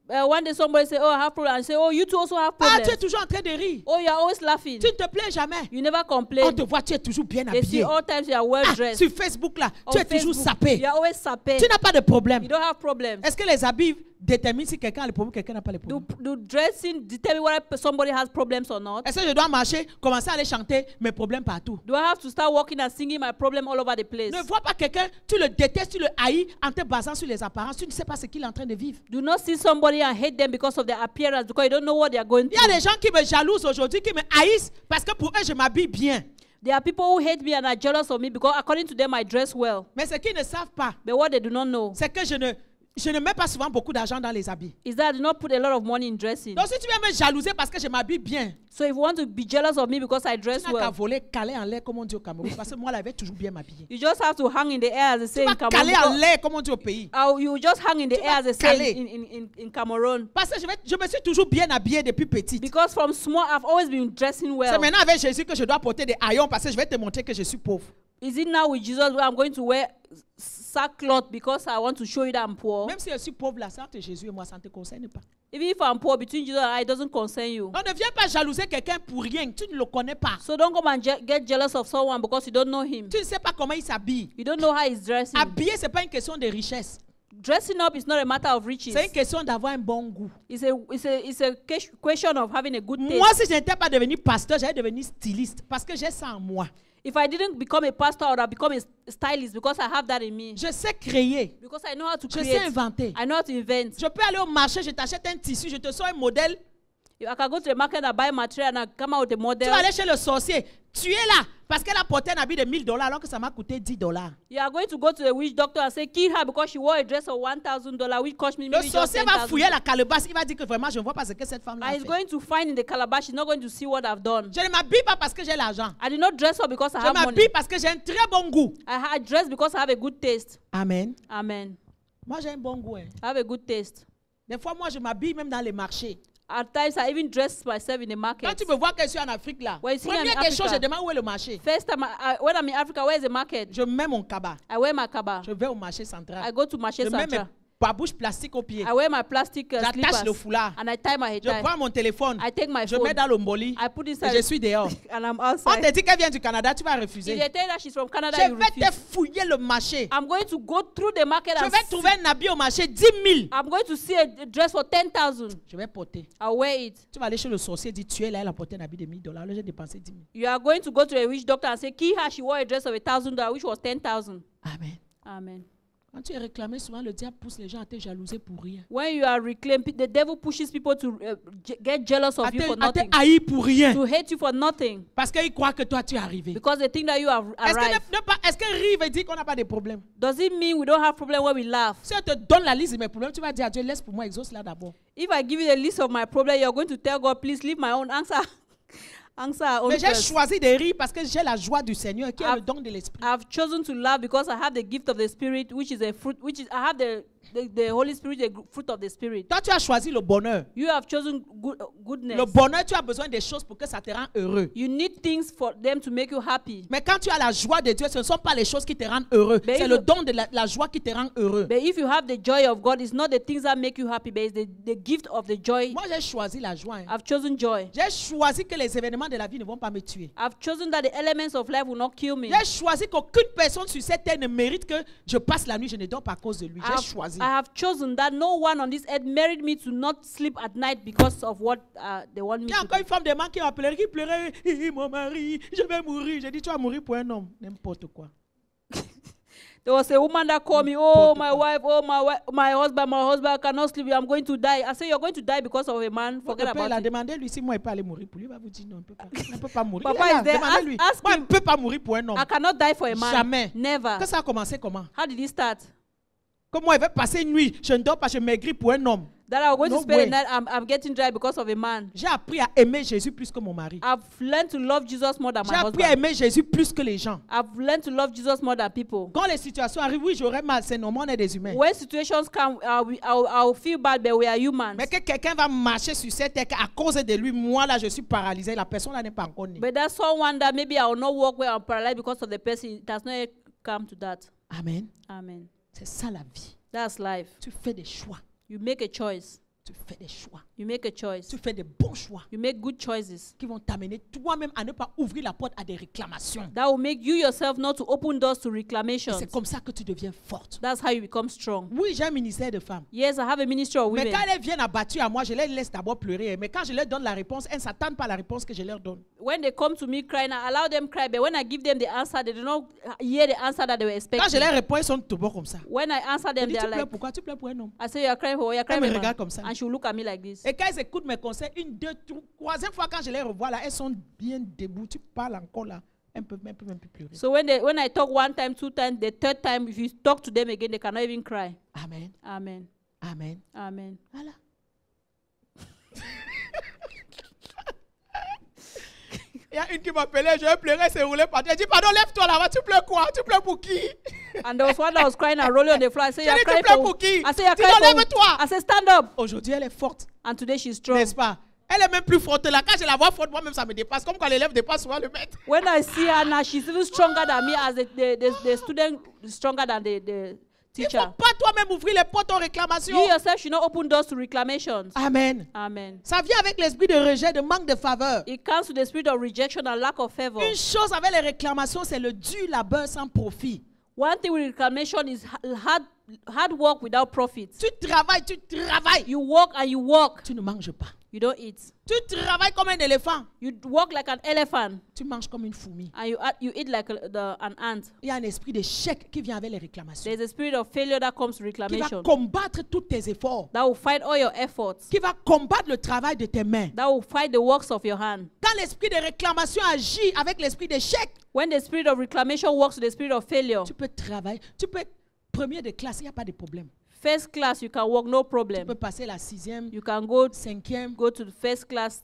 One day somebody say, oh, I have problems. And say, oh, you too also have Ah, problems. tu es toujours en train de rire. Oh, you're always laughing. Tu ne te plains jamais. You never On complain. te voit, tu es toujours bien They see habillé. all times you are well Ah, dressed. sur Facebook, là, On tu es toujours Facebook, sapé. you are always sapé. Tu n'as pas de problème. You don't have problems. Est-ce que les habits déterminent si quelqu'un a les problèmes, quelqu'un n'a pas les problèmes? Do dressing determine whether somebody has problems or not? Est-ce que je dois marcher, commencer à aller chanter mes problèmes partout? Do I have to start walking and singing my problem all over the place? Ne vois pas quelqu'un, tu le détestes, tu le haïs en te basant sur les apparences. Tu ne sais pas ce qu'il est en train de vivre. Do not see somebody and hate them because of their appearance, because you don't know what they are going Il y a through. des gens qui me jalousent aujourd'hui, qui me haïssent parce que pour eux, je m'habille bien. There are people who hate me and are jealous of me because according to them I dress well. Mais ce qu'ils ne savent pas, But what they do not know c'est que je ne mets pas souvent beaucoup d'argent dans les habits. is that I do not put a lot of money in dressing. Donc si tu viens me jalouser parce que je m'habille bien, So if you want to be jealous of me because I tu dress n'as qu'à well, voler, caler en l'air comme on dit au Cameroun. Parce que moi, là, je vais toujours bien m'habiller. you just have to hang in the air as they say Tu in vas caler en Cameroon. l'air comme on dit au pays. You just hang in the Tu air vas as they say caler. in Cameroon. Parce que je me suis toujours bien habillée depuis petite. Because from small I've always been dressing C'est well. maintenant avec Jésus que je dois porter des haillons parce que je vais te montrer que je suis pauvre. Is it now with Jesus where I'm going to wear sackcloth because I want to show you that I'm poor? Même si je suis pauvre, là, ça entre Jésus et moi, ça ne te concerne pas. Even if I'm poor, between Jesus and I, it doesn't concern you. Donc ne viens pas jalouser quelqu'un pour rien. Tu ne le connais pas. So don't come and get jealous of someone because you don't know him. Tu ne sais pas comment il s'habille. You don't know how he's dressing. Habiller, ce n'est pas une question de richesse. Dressing up is not a matter of riches. C'est une question d'avoir un bon goût. It's a question of having a good taste. Moi, si je n'étais pas devenu pasteur, j'allais devenir styliste parce que j'ai ça en moi. If I didn't become a pastor, I would have become a stylist because I have that in me. Je sais créer. Because I know how to Je sais create. inventer. I know how to invent. Je peux aller au marché, je t'achète un tissu, je te sors un modèle. I can go to the market and buy material and I come out with a Tu model. vas aller chez le sorcier. Tu es là parce qu'elle a porté un habit de $1000 alors que ça m'a coûté $10. You are going to go to the witch doctor and say, kill her because she wore a dress of $1,000, which cost me Le maybe just sorcier va fouiller $10,000. la calebasse. Il va dire que vraiment, je ne vois pas ce que cette femme-là And a he's fait. going to find in the calabash, he's not going to see what I've done. Je ne m'habille pas parce que j'ai l'argent. I did not dress up because I Je have money. m'habille parce que j'ai un très bon goût. I dress because I have a good taste. Amen. Amen. Moi, j'ai un bon goût. Hein. I have a good taste. Des fois, moi, je m'habille même dans les marchés. At times, I even dress myself in the market. Quand tu me vois que je suis en Afrique, là, When you see me in première des Africa, choses, je demande où est le marché. First time, when I'm in Africa, where is the market? Je mets mon cabas. I wear my kaba. Je vais au marché central. I go to Marché Je mets mes Central. babouches plastiques aux pieds. I wear my plastic J'attache slippers. le foulard. And I tie my head Je tie. prends mon téléphone. I take my Je phone. mets dans l'omboli. I put Et inside. je suis dehors. And I'm On outside. te dit qu'elle vient du Canada, tu vas If refuser. they tell you that she's from Canada, Je you vais te refuse. fouiller le marché. I'm going to go through the market Je and vais see. trouver un habit au marché 10 000. I'm going to see a dress for 10,000. Je vais porter. I'll wear it. Tu vas aller chez le sorcier, dire tu es là, elle a porté un habit de $1000. Là, j'ai dépensé 10 000. You are going to go to a witch doctor and say, kill her, she wore a dress of $1,000, which was 10,000. Amen. Amen. Quand tu es réclamé, souvent le diable pousse les gens à te jalouser pour rien. When you are reclaimed, the devil pushes people to get jealous of you for À te nothing. haïr pour rien. To hate you for nothing. Parce qu'il croit que toi tu es arrivé. Because they think that you have arrived. Est-ce que rire veut dire qu'on n'a pas de problème? Does it mean we don't have problem when we laugh? Si on te donne la liste de mes problèmes, tu vas dire à Dieu, laisse pour moi, exauce là d'abord. If I give you the list of my problems, you're going to tell God, please leave my own answer. Answer our own Mais j'ai first. choisi de rire parce que j'ai la joie du Seigneur qui est le don de l'Esprit. I've chosen to laugh because I have the gift of the Spirit, which is a fruit, I have the Holy Spirit, the fruit of the Spirit. Toi, tu as choisi le bonheur. You have chosen goodness. Le bonheur, tu as besoin des choses pour que ça te rende heureux. You need things for them to make you happy. Mais quand tu as la joie de Dieu, ce ne sont pas les choses qui te rendent heureux. Mais C'est le don de la joie qui te rend heureux. But if you have the joy of God, it's not the things that make you happy, but it's the gift of the joy. Moi, j'ai choisi la joie. Hein. I've chosen joy. J'ai choisi que les événements de la vie ne vont pas me tuer. I've chosen that the elements of life will not kill me. J'ai choisi qu'aucune personne sur cette terre ne mérite que je passe la nuit, je ne dors pas à cause de lui. J'ai choisi. choisi. I have chosen that no one on this earth married me to not sleep at night because of what they want me Il y a to encore do. une femme de man qui m'a pleuré, mon mari, je vais mourir. J'ai dit, tu vas mourir pour un homme. N'importe quoi. There was a woman that called me, oh my wife, my husband cannot sleep, I'm going to die. I said, you're going to die because of a man, forget Votre père, il about a it. demandé lui si moi il peut aller mourir pour lui. Il va vous dire non, il ne peut pas. Il ne peut pas mourir. Papa Il est là, is there. demandez-lui. Ask Moi, il him. ne peut pas mourir pour un homme. I cannot die for a man. Jamais. Never. Que ça a commencé comment? How did he start? Comme moi, il va passer une nuit, je ne dors pas, je maigris pour un homme. That I'm going No to spend way. a night, I'm getting dry because of a man. J'ai appris à aimer Jésus plus que mon mari. I've learned to love Jesus more than my J'ai appris à husband. aimer Jésus plus que les gens. I've learned to love Jesus more than people. Quand les situations arrivent, oui, j'aurais mal, c'est normal, on est des humains. When situations come, I'll feel bad, but we are humans. Mais que quelqu'un va marcher sur cette terre à cause de lui, moi là, je suis paralysé, la personne là n'est pas encore née. But that's someone that maybe I will not walk where I'm paralyzed because of the person. It has not yet come to that. Amen. Amen. C'est ça la vie. That's life. Tu fais des choix. You make a choice. Tu fais des choix. You make a choice. Tu fais des bons choix You make good choices. qui vont t'amener toi-même à ne pas ouvrir la porte à des réclamations. That will make you yourself not to open doors to reclamations. C'est comme ça que tu deviens forte. That's how you become strong. Oui, j'ai un ministère de femmes. Yes, I have a ministry of Mais women. quand elles viennent abattues à moi, je les laisse d'abord pleurer. Mais quand je leur donne la réponse, elles ne s'attendent pas à la réponse que je leur donne. When they come to me crying, I allow them cry. But when I give them the answer, they do not hear the answer that they were Quand expecting. je leur réponds, elles sont tout beau comme ça. When I answer Je them, dis, they tu are pleures like, pourquoi? Tu pleures pour un homme. I say, you're crying for what? You're crying Elle me for a regarde man. comme ça. And she will look at me like this. Et quand elles écoutent mes conseils, une, deux, troisième fois quand je les revois là, elles sont bien debout. Tu parles encore là. Elles ne peuvent même plus pleurer. So when I talk one time, two times, the third time, if you talk to them again, they cannot even cry. Amen. Amen. Amen. Amen. Voilà. Il y a une qui m'appelait, je vais pleurer, elle s'est roulée par terre. Elle dit, pardon, lève-toi là-bas, tu pleures quoi? Tu pleures pour qui? And there was one that was crying and rolling on the floor. I said, J'ai you're dit, tu crying pleures for pour qui? I said, you're Dis crying donc, for lève-toi. I said, stand up. Aujourd'hui, elle est forte, And today she's strong. n'est-ce pas? Elle est même plus forte là. Quand je la vois forte, moi-même, ça me dépasse. Comme quand l'élève dépasse souvent le maître. When I see her now, she's even stronger than me as the student is stronger than the Il ne teacher. faut pas toi-même ouvrir les portes aux réclamations. You yourself should not open doors to reclamations. Amen. Amen. Ça vient avec l'esprit de rejet, de manque de faveur. It comes to the spirit of rejection and lack of favor. Une chose avec les réclamations, c'est le dur labeur sans profit. One thing with reclamation is hard work without profit. Tu travailles, tu travailles. You work and you work. Tu ne manges pas. You don't eat. Tu travailles comme un éléphant. You work like an elephant Tu manges comme une fourmi. and you eat like an ant. Il y a un esprit d'échec qui vient avec les réclamations. There's a spirit of failure that comes to Qui va reclamation. combattre tous tes efforts. That will fight all your efforts. Qui va combattre le travail de tes mains. That will fight the works of your hand. Quand l'esprit de réclamation agit avec l'esprit d'échec, When the spirit of reclamation works with the spirit of failure, tu peux travailler. Tu peux être premier de classe, il n'y a pas de problème. first class you can work, no Tu problem. peux passer la 6e, You can go 5e. to the first class,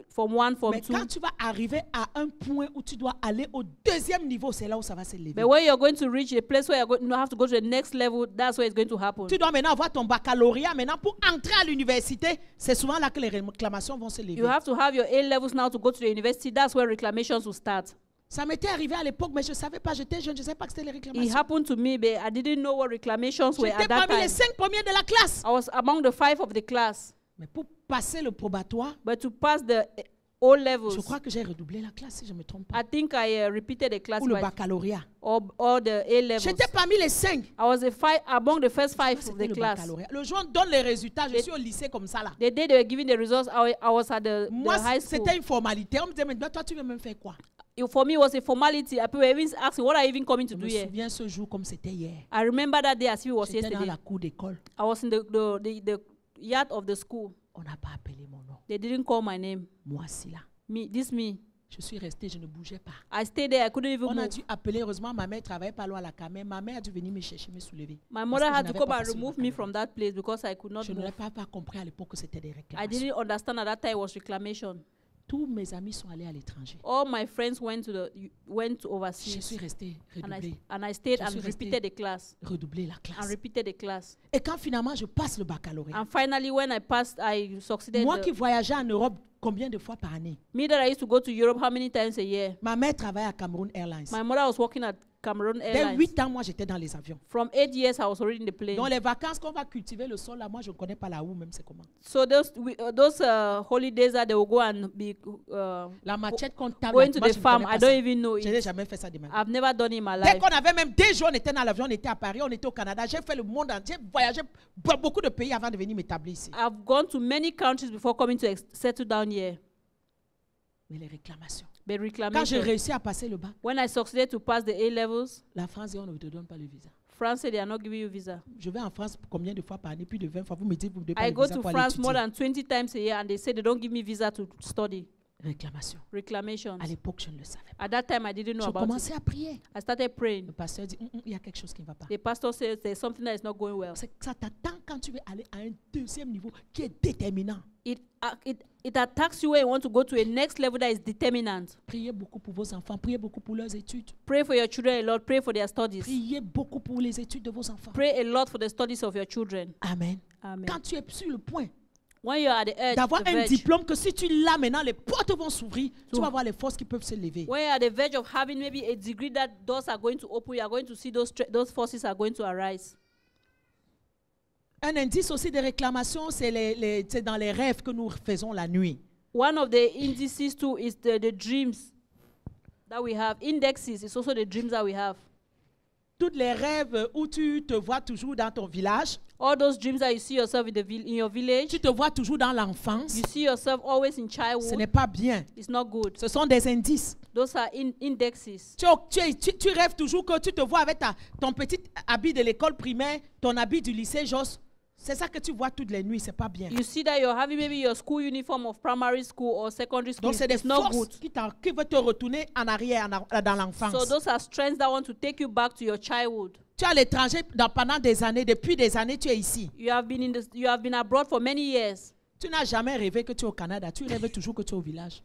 from 1, from Mais 2. quand tu vas arriver à un point où tu dois aller au 2e niveau, c'est là où ça va s'élever. But when you're going to reach a place where you're going to have to go to the next level, that's where it's going to happen. Tu dois maintenant avoir ton baccalauréat. Maintenant, pour entrer à l'université, c'est souvent là que les réclamations vont s'élever. You have to have your A levels now to go to the university. That's where reclamations will start. Ça m'était arrivé à l'époque, mais je ne savais pas. J'étais jeune, je ne savais pas que c'était les It réclamations. happened to me, but I didn't know what reclamations were J'étais at that parmi les time. 5 premiers de la classe. I was among the 5 of the class. Mais pour passer le probatoire, But to pass the O je levels, crois que j'ai redoublé la classe, si je ne me trompe pas. I think I repeated the class Ou le by, baccalauréat. or the A levels. J'étais parmi les 5. I was among the first 5 of C'était the le class. baccalauréat. Le jour où on donne les résultats, je suis au lycée comme ça là. The day they were giving the results, I was at the Moi, high school. c'était une formalité. On me disait, mais toi, tu veux même faire quoi? For me, it was a formality. People were even asking, what are you even coming to Je do me here? souviens ce jour comme c'était hier. I remember that day as if it was J'étais dans yesterday. la cour d'école. I was in the yard of the school. On n'a pas appelé mon nom. They didn't call my name. Moi, si là. Me. Je suis restée, je ne bougeais pas. I stayed there. I couldn't even On a move. dû appeler. Heureusement, ma mère travaillait pas loin à la caméra. Ma mère a dû venir me chercher, me soulever. My Parce mother que je had to n'avais come pas and passé le remove me baccalauréat. from that place because I could not Je move. n'aurais pas compris à l'époque que c'était des I réclamations. didn't understand at that time it was reclamation. Tous mes amis sont allés à l'étranger. All my friends went to Je overseas. suis restée And redoublée. I stayed Je and suis restée repeated the class. Redoubler la And classe. repeated the class. Et quand finalement je passe le baccalauréat, And finally, when I passed, I succeeded. moi qui voyageais en Europe combien de fois par année? Me that I used to go to Europe how many times a year? Ma mère travaille à Cameroun Airlines. My mother was working at Cameroon Dès Airlines. 8 ans, moi, j'étais dans les avions. From 8 years, I was already in the plane. Dans les vacances qu'on va cultiver le sol, là, moi, je ne connais pas la où, même c'est comment. So those holidays that they will go and be La machette qu'on tape, going to moi, the je ne farm, connais I pas don't ça. even know Je n'ai it. jamais fait ça de ma vie. I've never done it in my Dès life. qu'on avait même 2 jours, on était dans l'avion, on était à Paris, on était au Canada. J'ai fait le monde entier, j'ai voyagé dans beaucoup de pays avant de venir m'établir ici. I've gone to many countries before coming to settle down here. Mais les réclamations. But Quand j'ai reclamation. réussi à passer le bac, When I succeeded to pass the A levels, la France dit on ne te donne pas le visa. France said they are not giving you visa. Je vais en France combien de fois par année? Plus de 20 fois. Vous me dites, vous ne me donnez pas I le go visa to pour aller France more étudier. than 20 times a year, and they say they don't give me visa to study. Réclamation. Reclamations. À l'époque, je ne le savais pas. At that time, I didn't know Je about it. commençais à prier. I started praying. Le pasteur dit, il y a quelque chose qui ne va pas. The pastor says there's something that is not going well. C'est que ça t'attend quand tu veux aller à un deuxième niveau qui est déterminant. It attacks you when you want to go to a next level that is determinant. Priez beaucoup pour vos enfants. Priez beaucoup pour leurs études. Pray for your children a lot. Pray for their studies. Priez beaucoup pour les études de vos enfants. Pray a lot for the studies of your children. Amen. Amen. Quand tu es sur le point When you are at the edge, d'avoir the un verge, diplôme que si tu l'as maintenant, les portes vont s'ouvrir. Tu vas voir les forces qui peuvent se lever. when you are at the verge of having maybe a degree that doors are going to open, you are going to see those forces are going to arise. Un indice aussi de réclamation, c'est dans les rêves que nous faisons la nuit. One of the indices too is the dreams that we have. Indexes is also the dreams that we have. Tous les rêves où tu te vois toujours dans ton village, All those dreams that you see yourself in your village, tu te vois toujours dans l'enfance, you see yourself always in ce childhood. n'est pas bien. It's not good. Ce sont des indices. Those are indexes. Tu rêves toujours que tu te vois avec ton petit habit de l'école primaire, ton habit du lycée Jos. C'est ça que tu vois toutes les nuits, c'est pas bien. You see that you're having maybe your school uniform of primary school or secondary school. Donc c'est des It's not forces good. qui veulent te retourner en arrière dans l'enfance. So those are strengths that want to take you back to your childhood. Tu es à l'étranger pendant des années, depuis des années tu es ici. You have been abroad for many years. Tu n'as jamais rêvé que tu es au Canada, tu rêves toujours que tu es au village.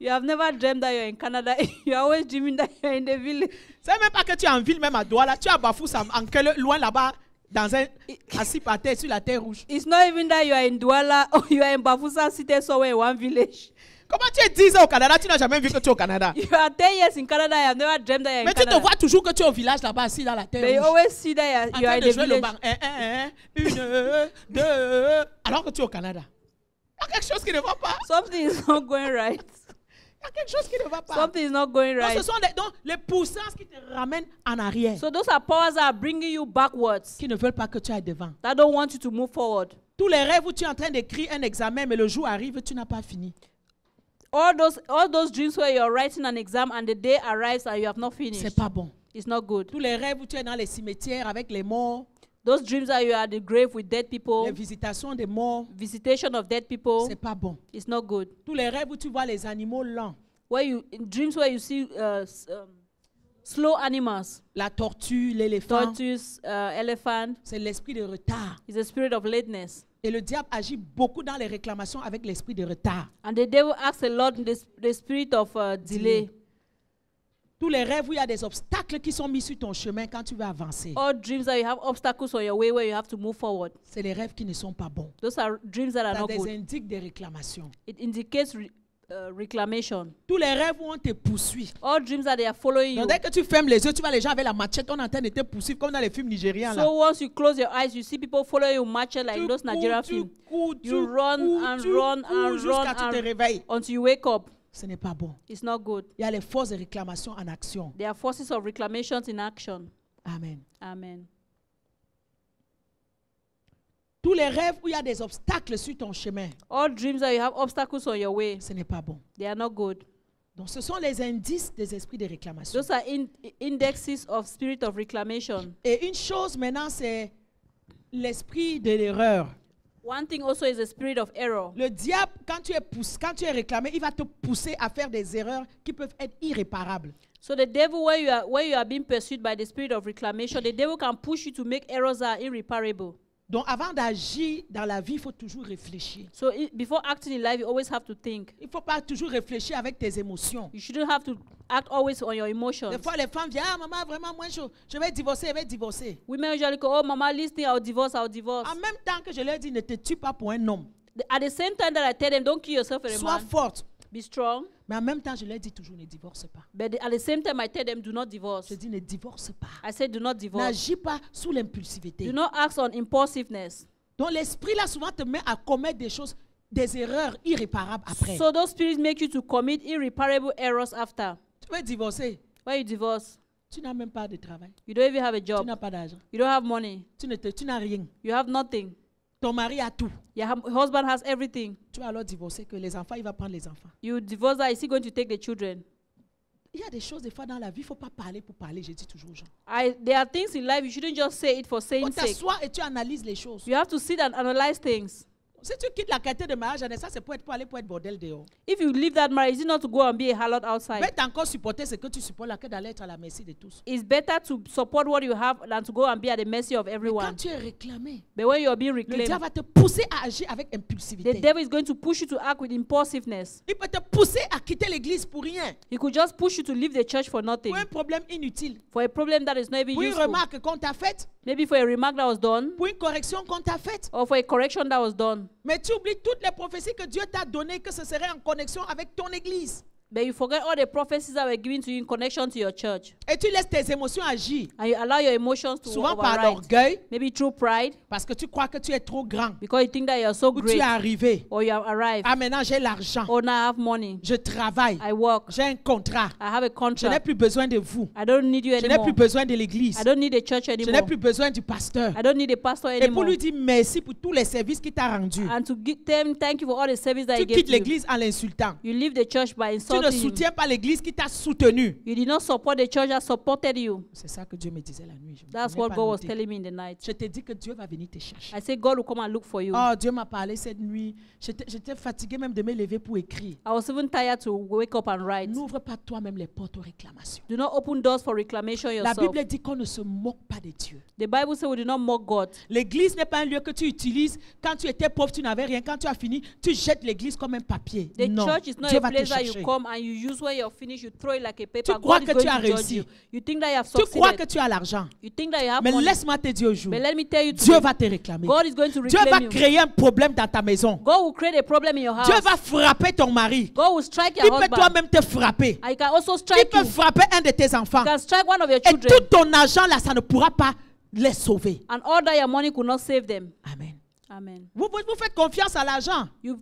You have never dreamed that you're in Canada. You're always dreaming that you're in the village. C'est même pas que tu es en ville, même à Douala, tu es à Bafoussam, loin là-bas, assis par terre sur la terre rouge. It's not even that you are in Douala or you are in Bafusa seated somewhere in one village. Comment tu es 10 ans au Canada, tu n'as jamais vu que tu es au Canada. You are 10 years in Canada, I have never dreamed that you're in Mais tu te Canada. vois toujours que tu es au village là-bas, assis dans la terre But you rouge. always see that En you are train in de the jouer le village. banc. 1, 2, alors que tu es au Canada. Il y a quelque chose qui ne va pas. Something is not going right. Il y a quelque chose qui ne va pas. Something is not going Donc, right. ce sont les puissances qui te ramènent en arrière, So those are powers that are bringing you backwards, qui ne veulent pas que tu ailles devant. that don't want you to move forward. Tous les rêves où tu es en train d'écrire un examen, mais le jour arrive, tu n'as pas fini. All those dreams where you're writing an exam and the day arrives and you have not finished. C'est pas bon. It's not good. Tous les rêves où tu es dans les cimetières avec les morts, Those dreams that you are at the grave with dead people, les visitations des morts, visitation of dead people, c'est pas bon. it's not good. Tous les rêves où tu vois les animaux lents, Dreams where you see slow animals, la tortue, l'éléphant, tortoise, elephant, c'est l'esprit de retard. is a spirit of lateness. Et le diable agit beaucoup dans les réclamations avec l'esprit de retard. And the devil acts a lot in the spirit of delay. Tous les rêves où il y a des obstacles qui sont mis sur ton chemin quand tu veux avancer, All dreams that you have obstacles on your way where you have to move forward. c'est les rêves qui ne sont pas bons. Those are dreams that are Ça not des good. indices de réclamation. It indicates reclamation. Tous les rêves où on te poursuit. All dreams that they are following you. Donc dès que tu fermes les yeux, tu vois les gens avec la machette, on est en train de te poursuivre comme dans les films nigériens. Là. So once you close your eyes, you see people following you marching like those Nigerian films. You run and run and jusqu'à run tu te réveilles. until you wake up. Ce n'est pas bon. It's not good. Il y a les forces de réclamation en action. There are forces of reclamations in action. Amen. Amen. Tous les rêves où il y a des obstacles sur ton chemin, All dreams that you have obstacles on your way, ce n'est pas bon. they are not good. Donc ce sont les indices des esprits de réclamation. Those are indexes of spirit of reclamation. Et une chose maintenant, c'est l'esprit de l'erreur. One thing also is the spirit of error. Le diable, quand tu es réclamé, il va te pousser à faire des erreurs qui peuvent être irréparables. So the devil, where you are being pursued by the spirit of reclamation, the devil can push you to make errors that are irreparable. Donc avant d'agir dans la vie, il faut toujours réfléchir. So before acting in life, you always have to think. Il ne faut pas toujours réfléchir avec tes émotions. You shouldn't have to act always on your emotions. Des fois, les femmes viennent, ah maman, vraiment, moi, je vais divorcer, je vais divorcer. Women usually go, oh, mama, listen, I'll divorce. En même temps que je leur dis, ne te tue pas pour un homme. At the same time that I tell them, don't kill yourself for a Sois man. forte. Be strong. Mais en même temps, je leur dis toujours, ne divorce pas. But at the same time, I tell them, do not divorce. Je dis, ne divorce pas. I say, do not divorce. N'agis pas sous l'impulsivité. Do not act on impulsiveness. Donc l'esprit là souvent te met à commettre des choses, des erreurs irréparables après. So those spirits make you to commit irreparable errors after. Tu veux divorcer, Why you divorce? tu n'as même pas de travail. You don't even have a Tu job. n'as pas d'argent. You don't have money. Tu n'as rien. You have nothing. Ton mari a tout. Your husband has everything. Tu vas alors divorcer que les enfants, il va prendre les enfants. You divorce that, is he going to take the children? Il y a des choses des fois dans la vie, il ne faut pas parler pour parler, je dis toujours aux gens. There are things in life you shouldn't just say it for Tu saying sake. t'assois et tu analyses les choses. You have to sit and analyze things. Si tu quittes la qualité de mariage, ça c'est pour aller pour être bordel dehors. If you leave that marriage, is it not to go and be a harlot outside? Mais encore supporter ce que tu supportes là que d'aller être à la merci de tous. It's better to support what you have than to go and be at the mercy of Quand everyone. tu es réclamé, But when you're being le diable reclaimed, va te pousser à agir avec the impulsivité. devil is going to push you to act with impulsiveness. Il peut te pousser à quitter l'église pour rien, He could just push you to leave the church for nothing, pour un problème inutile, for a problem that is not even pour une useful. remarque qu'on t'a faite, Maybe for a remark that was done, pour une correction qu'on t'a faite. or for a correction that was done. Mais tu oublies toutes les prophéties que Dieu t'a données, que ce serait en connexion avec ton église. But you forget all the prophecies that were given to you in connection to your church. Et tu laisses tes émotions agir. And you allow your emotions to Souvent par override. l'orgueil, Maybe through pride, parce que tu crois que tu es trop grand. because you think that you are so Ou tu great, es arrivé. or you have arrived, Ah, maintenant j'ai l'argent. or now I have money, Je travaille. I work, J'ai un contrat. I have a Je n'ai contract, plus besoin de vous. I don't need you Je n'ai plus anymore. besoin de l'église. I don't need a church Je n'ai anymore. plus besoin du pasteur. I don't need a pastor Et pour anymore. lui dire merci pour tous les services qu'il t'a rendus. And to give them thank you for all the service that Tu he gave quittes to you. l'église en l'insultant. You leave the church by Tu ne insulting him. soutiens pas l'église qui t'a soutenu. You did not support the church that supported you. C'est ça que Dieu me disait la nuit. That's what God was telling me in the night. Je te dis que Dieu va venir te chercher. I said God will come and look for you. Oh, Dieu m'a parlé cette nuit. J'étais fatigué même de me lever pour écrire. I was even tired to wake up and write. N'ouvre pas toi-même les portes aux réclamations. Do not open doors for reclamation La yourself. Bible dit qu'on ne se moque pas de Dieu. The Bible says we do not mock God. L'église n'est pas un lieu que tu utilises. Quand tu étais pauvre, tu n'avais rien. Quand tu as fini, tu jettes l'église comme un papier. The Non, church is not Dieu a va te place that chercher. you come and you use when you're finished, you throw it like a paper. crois God is que going tu as to judge réussi. you. You think that you have Tu crois que succeeded. tu as l'argent. You think that you have Mais money. laisse-moi te dire au jour. But let me tell you Dieu today, va te réclamer. God is going to Dieu va reclaim you. créer un problème dans ta maison. God will create a problem in your house. Dieu va frapper ton mari. God will strike Il your peut husband. toi-même te frapper. And he can also Il strike peut you. frapper un de tes enfants. He can strike one of your Et children. tout ton argent là, ça ne pourra pas les sauver. And all that your money could not save them. Amen. Amen. Vous faites confiance à l'argent. You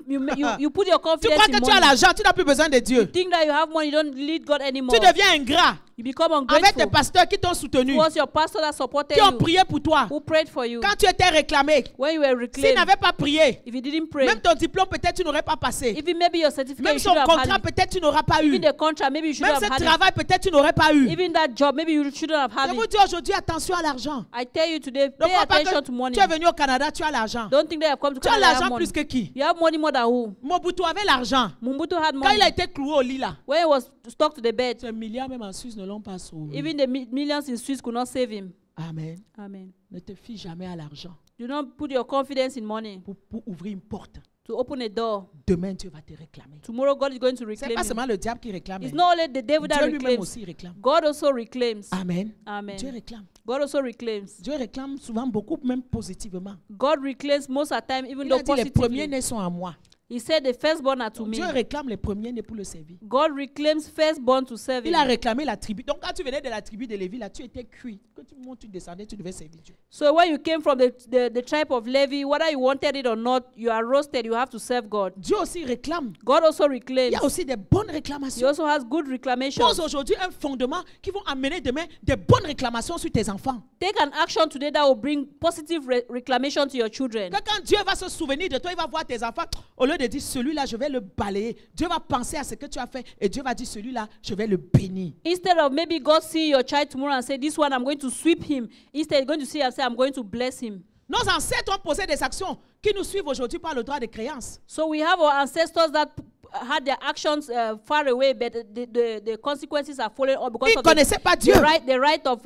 put your Tu confidence crois in que tu as money. l'argent, tu n'as plus besoin de Dieu. You think that you have money, you don't need God anymore. Tu deviens ingrat You become avec tes ungrateful. pasteurs qui t'ont soutenu, It was your pastor that supported qui ont you, prié pour toi. who prayed for you. Quand tu étais réclamé, When you were s'il reclaimed, n'avait pas prié, if you didn't pray, même ton diplôme peut-être tu n'aurais pas passé. even maybe your certificate Même you son should have contrat had it. peut-être tu n'auras pas eu. Even the contract, maybe you should Même have ce had it. travail peut-être tu n'aurais pas eu. Even that job, maybe you shouldn't have had Je vous it. dis aujourd'hui attention à l'argent. I tell you today, Ne pay crois pas attention que to money. tu es venu au Canada, tu as l'argent. Don't think that you have come to Tu as Canada, you have l'argent money. plus que qui? You have money more than who? Mobutu avait l'argent. Mobutu had Quand il a money. été cloué au lit là, When he was stuck to the bed, ces milliards même en Suisse ne l'ont pas sauvé. even the millions in Swiss could not save him. Amen. Amen. Ne te fie jamais à l'argent Do not put your confidence in money pour ouvrir une porte. to open a door. Demain, Dieu va te réclamer. Tomorrow, God is going to Ce n'est reclaim pas you. seulement le diable qui réclame. It's not only the devil that Dieu lui-même reclaims. aussi réclame. God also reclaims. Amen. Amen. Dieu réclame. God also reclaims. Dieu réclame souvent beaucoup, même positivement. God reclaims most of the time, even Il though a dit les positively. premiers-nés sont à moi. He said the firstborn are to me. Dieu réclame les premiers-nés pour le servir. God reclaims firstborn to serve Il a him. réclamé la tribu. Donc quand tu venais de la tribu de Lévi, là, tu étais cuit. Quand tu montes, tu descendais, tu devais servir Dieu. So when you came from the tribe of Levi, whether you wanted it or not, you are roasted, you have to serve God. Dieu aussi réclame. God also Il reclaims. y a aussi des bonnes He réclamations. also has good reclamations. Pose aujourd'hui un fondement qui vont amener demain des bonnes réclamations sur tes enfants. Take an action today that will bring positive reclamation to your children. Que quand Dieu va se souvenir de toi, il va voir tes enfants. Au lieu de dire celui-là, je vais le balayer. Dieu va penser à ce que tu as fait et Dieu va dire celui-là, je vais le bénir. Instead of maybe God see your child tomorrow and say, this one, I'm going to sweep him. Instead, you're going to see and say, I'm going to bless him. Nos ancêtres ont posé des actions qui nous suivent aujourd'hui par le droit de créance. So we have our ancestors that had their actions far away, but the consequences are falling on because Ils ne of connaissaient pas Dieu. the right of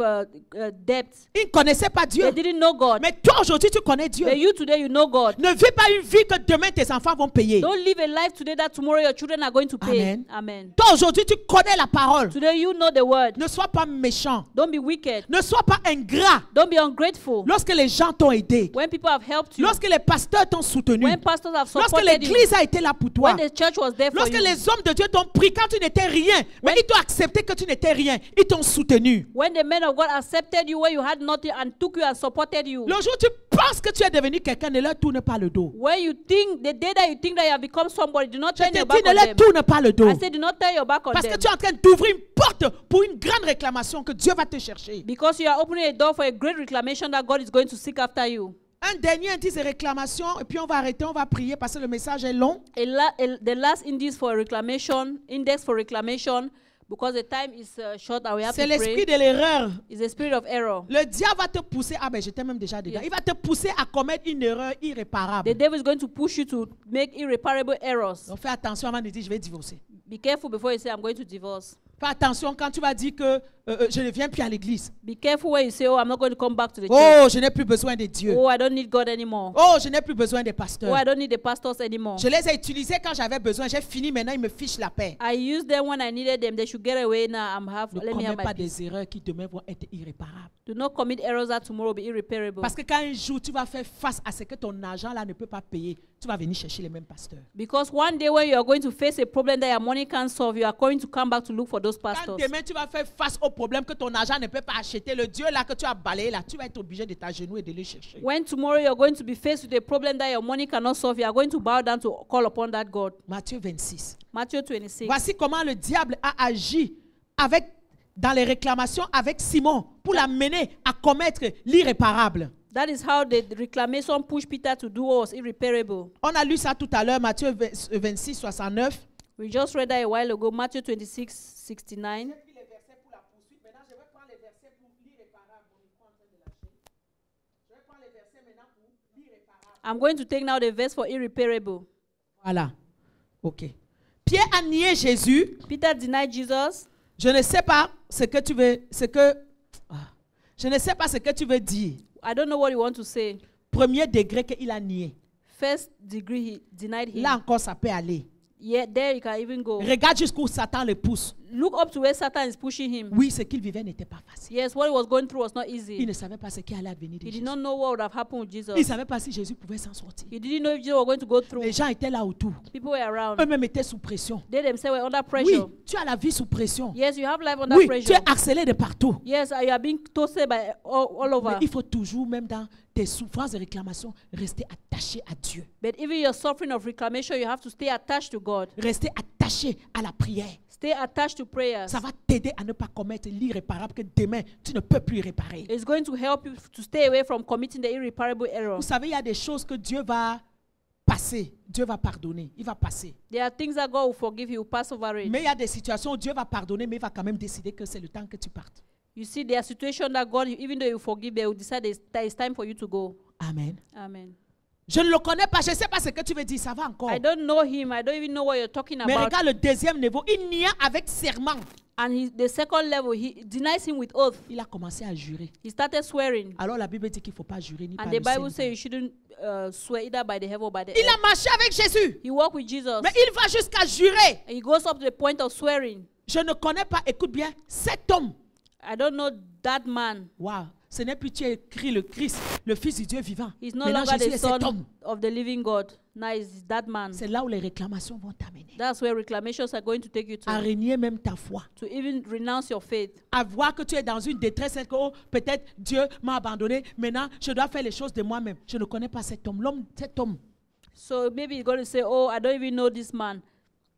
debt. Ils ne connaissaient pas Dieu. They didn't know God. Mais toi aujourd'hui, tu connais Dieu. But you today, you know God. Ne vis pas une vie que demain tes enfants vont payer. Don't live a life today that tomorrow your children are going to pay. Amen. Amen. Toi aujourd'hui, tu connais la parole. Today, you know the word. Ne sois pas méchant. Don't be wicked. Ne sois pas ingrat. Don't be ungrateful. Lorsque les gens t'ont aidé. When people have helped you, Lorsque les pasteurs t'ont soutenu. when pastors have Lorsque supported you, l'église a été là pour toi. when the church was there for Lorsque you. les hommes de Dieu t'ont pris quand tu n'étais rien, mais ils t'ont accepté que tu n'étais rien, ils t'ont soutenu. When the men of God accepted you when you had nothing and took you and supported you. Le jour où tu penses que tu es devenu quelqu'un, ne leur tourne pas le dos. When you think, the day that you think that you have become somebody, do not Je turn te your dis, back ne on leur them. tourne pas le dos. I said, do not turn your back on Parce que them. tu es en train d'ouvrir une porte pour une grande réclamation que Dieu va te chercher. Because you are opening a door for a great reclamation that God is going to seek after you. Un dernier indice de réclamation, et puis on va arrêter, on va prier parce que le message est long. The last index for reclamation, because the time is short and we have C'est to l'esprit pray, de l'erreur. is the spirit of error. Le diable va te pousser, ah ben j'étais même déjà dedans, Yes. il va te pousser à commettre une erreur The irréparable. devil is going to push you to make irreparable errors. Donc fais attention avant de dire je vais divorcer. Be careful before you say, I'm going to divorce. Fais attention quand tu vas dire que je ne viens plus à l'église. Be careful when you say, oh, I'm not going to come back to the church. Oh, je n'ai plus besoin de Dieu. Oh, I don't need God anymore. Oh, je n'ai plus besoin des Oh, pasteurs. I don't need the pastors anymore. Je les ai utilisés quand j'avais besoin. J'ai fini, maintenant ils me fichent la paix. I used them when I needed them. They should get away now. Ne Let me commets have my pas peace. des erreurs qui demain vont être irréparables. Do not commit errors that tomorrow will be irreparable. Parce que quand un jour tu vas faire face à ce que ton argent là ne peut pas payer, tu vas venir chercher les mêmes pasteurs. Because one day when you are going to face a problem that your money can't solve, you are going to come back to look for those Quand pastors. demain tu vas faire face au problème que ton argent ne peut pas acheter, le Dieu là que tu as balayé là, tu vas être obligé de t'agenouiller et de le chercher. When tomorrow you are going to be faced with a problem that your money cannot solve, you are going to bow down to call upon that God. Matthieu 26. Matthew 26. Voici comment le diable a agi dans les réclamations avec Simon pour l'amener à commettre l'irréparable. That is how the reclamation pushed Peter to do what was irreparable. On a lu ça tout à l'heure, Matthieu 26, 69. We just read that a while ago, Matthew 26, 69. I'm going to take now the verse for irreparable. Voilà. OK. Pierre a nié Jésus. Peter denied Jesus. Je ne sais pas ce que tu veux, je ne sais pas ce que tu veux dire. I don't know what you want to say. Premier degré qu'il a nié. First degree, he denied him. Là encore, ça peut aller. Yeah, there you can even go. Regarde jusqu'où Satan le pousse. Look up to where Satan is pushing him. Oui, ce qu'il vivait n'était pas facile. Yes, what he was going through was not Il easy. ne savait pas ce qui allait advenir de He did Jésus. not know what would have happened with Il ne Jesus. savait pas si Jésus pouvait s'en sortir. He didn't know if Jesus was going to go through. Les gens étaient là autour. People were around. Eux-mêmes étaient sous pression. They themselves were under Oui, pressure. tu as la vie sous pression. Yes, you have life under Oui, tu pressure. es harcelé de partout. Yes, you are being toasted by all Mais over. il faut toujours, même dans tes souffrances et réclamations, rester attaché à Dieu. But even your suffering of reclamation, you have to stay attached to God. Rester attaché à la prière. Stay attached to prayers. Ça va t'aider à ne pas commettre l'irréparable que demain, tu ne peux plus réparer. It's going to help you to stay away from committing the irreparable error. Vous savez, il y a des choses que Dieu va passer. Dieu va pardonner. Il va passer. There are things that God will forgive, He will pass over it. Mais il y a des situations où Dieu va pardonner, mais il va quand même décider que c'est le temps que tu partes. You see, there are situations that God, even though you forgive, they will decide that it's time for you to go. Amen. Amen. Je ne le connais pas. Je ne sais pas ce que tu veux dire. Ça va encore. I don't know him. I don't even know what you're talking Mais about. regarde le deuxième niveau. Il nia avec serment. And the second level, he denies him with oath. Il a commencé à jurer. He started swearing. Alors la Bible dit qu'il ne faut pas jurer ni And par the le Bible ciel. says you shouldn't swear either by the heaven or by the Il a earth. marché avec Jésus. He walked with Jesus. Mais il va jusqu'à jurer. And he goes up to the point of swearing. Je ne connais pas, écoute bien, cet homme. I don't know that man. Waouh. Ce n'est plus tu as écrit le Christ, le Fils du Dieu vivant. He's no Maintenant, longer Jésus the est cet son homme. of the living God. Now it's that man. C'est là où les réclamations vont t'amener. That's where reclamations are going to take you À to. régner même ta foi. To even renounce your faith. À voir que tu es dans une détresse et que oh, peut-être Dieu m'a abandonné. Maintenant, je dois faire les choses de moi-même. Je ne connais pas cet homme. Cet homme. So maybe you're going to say, oh, I don't even know this man.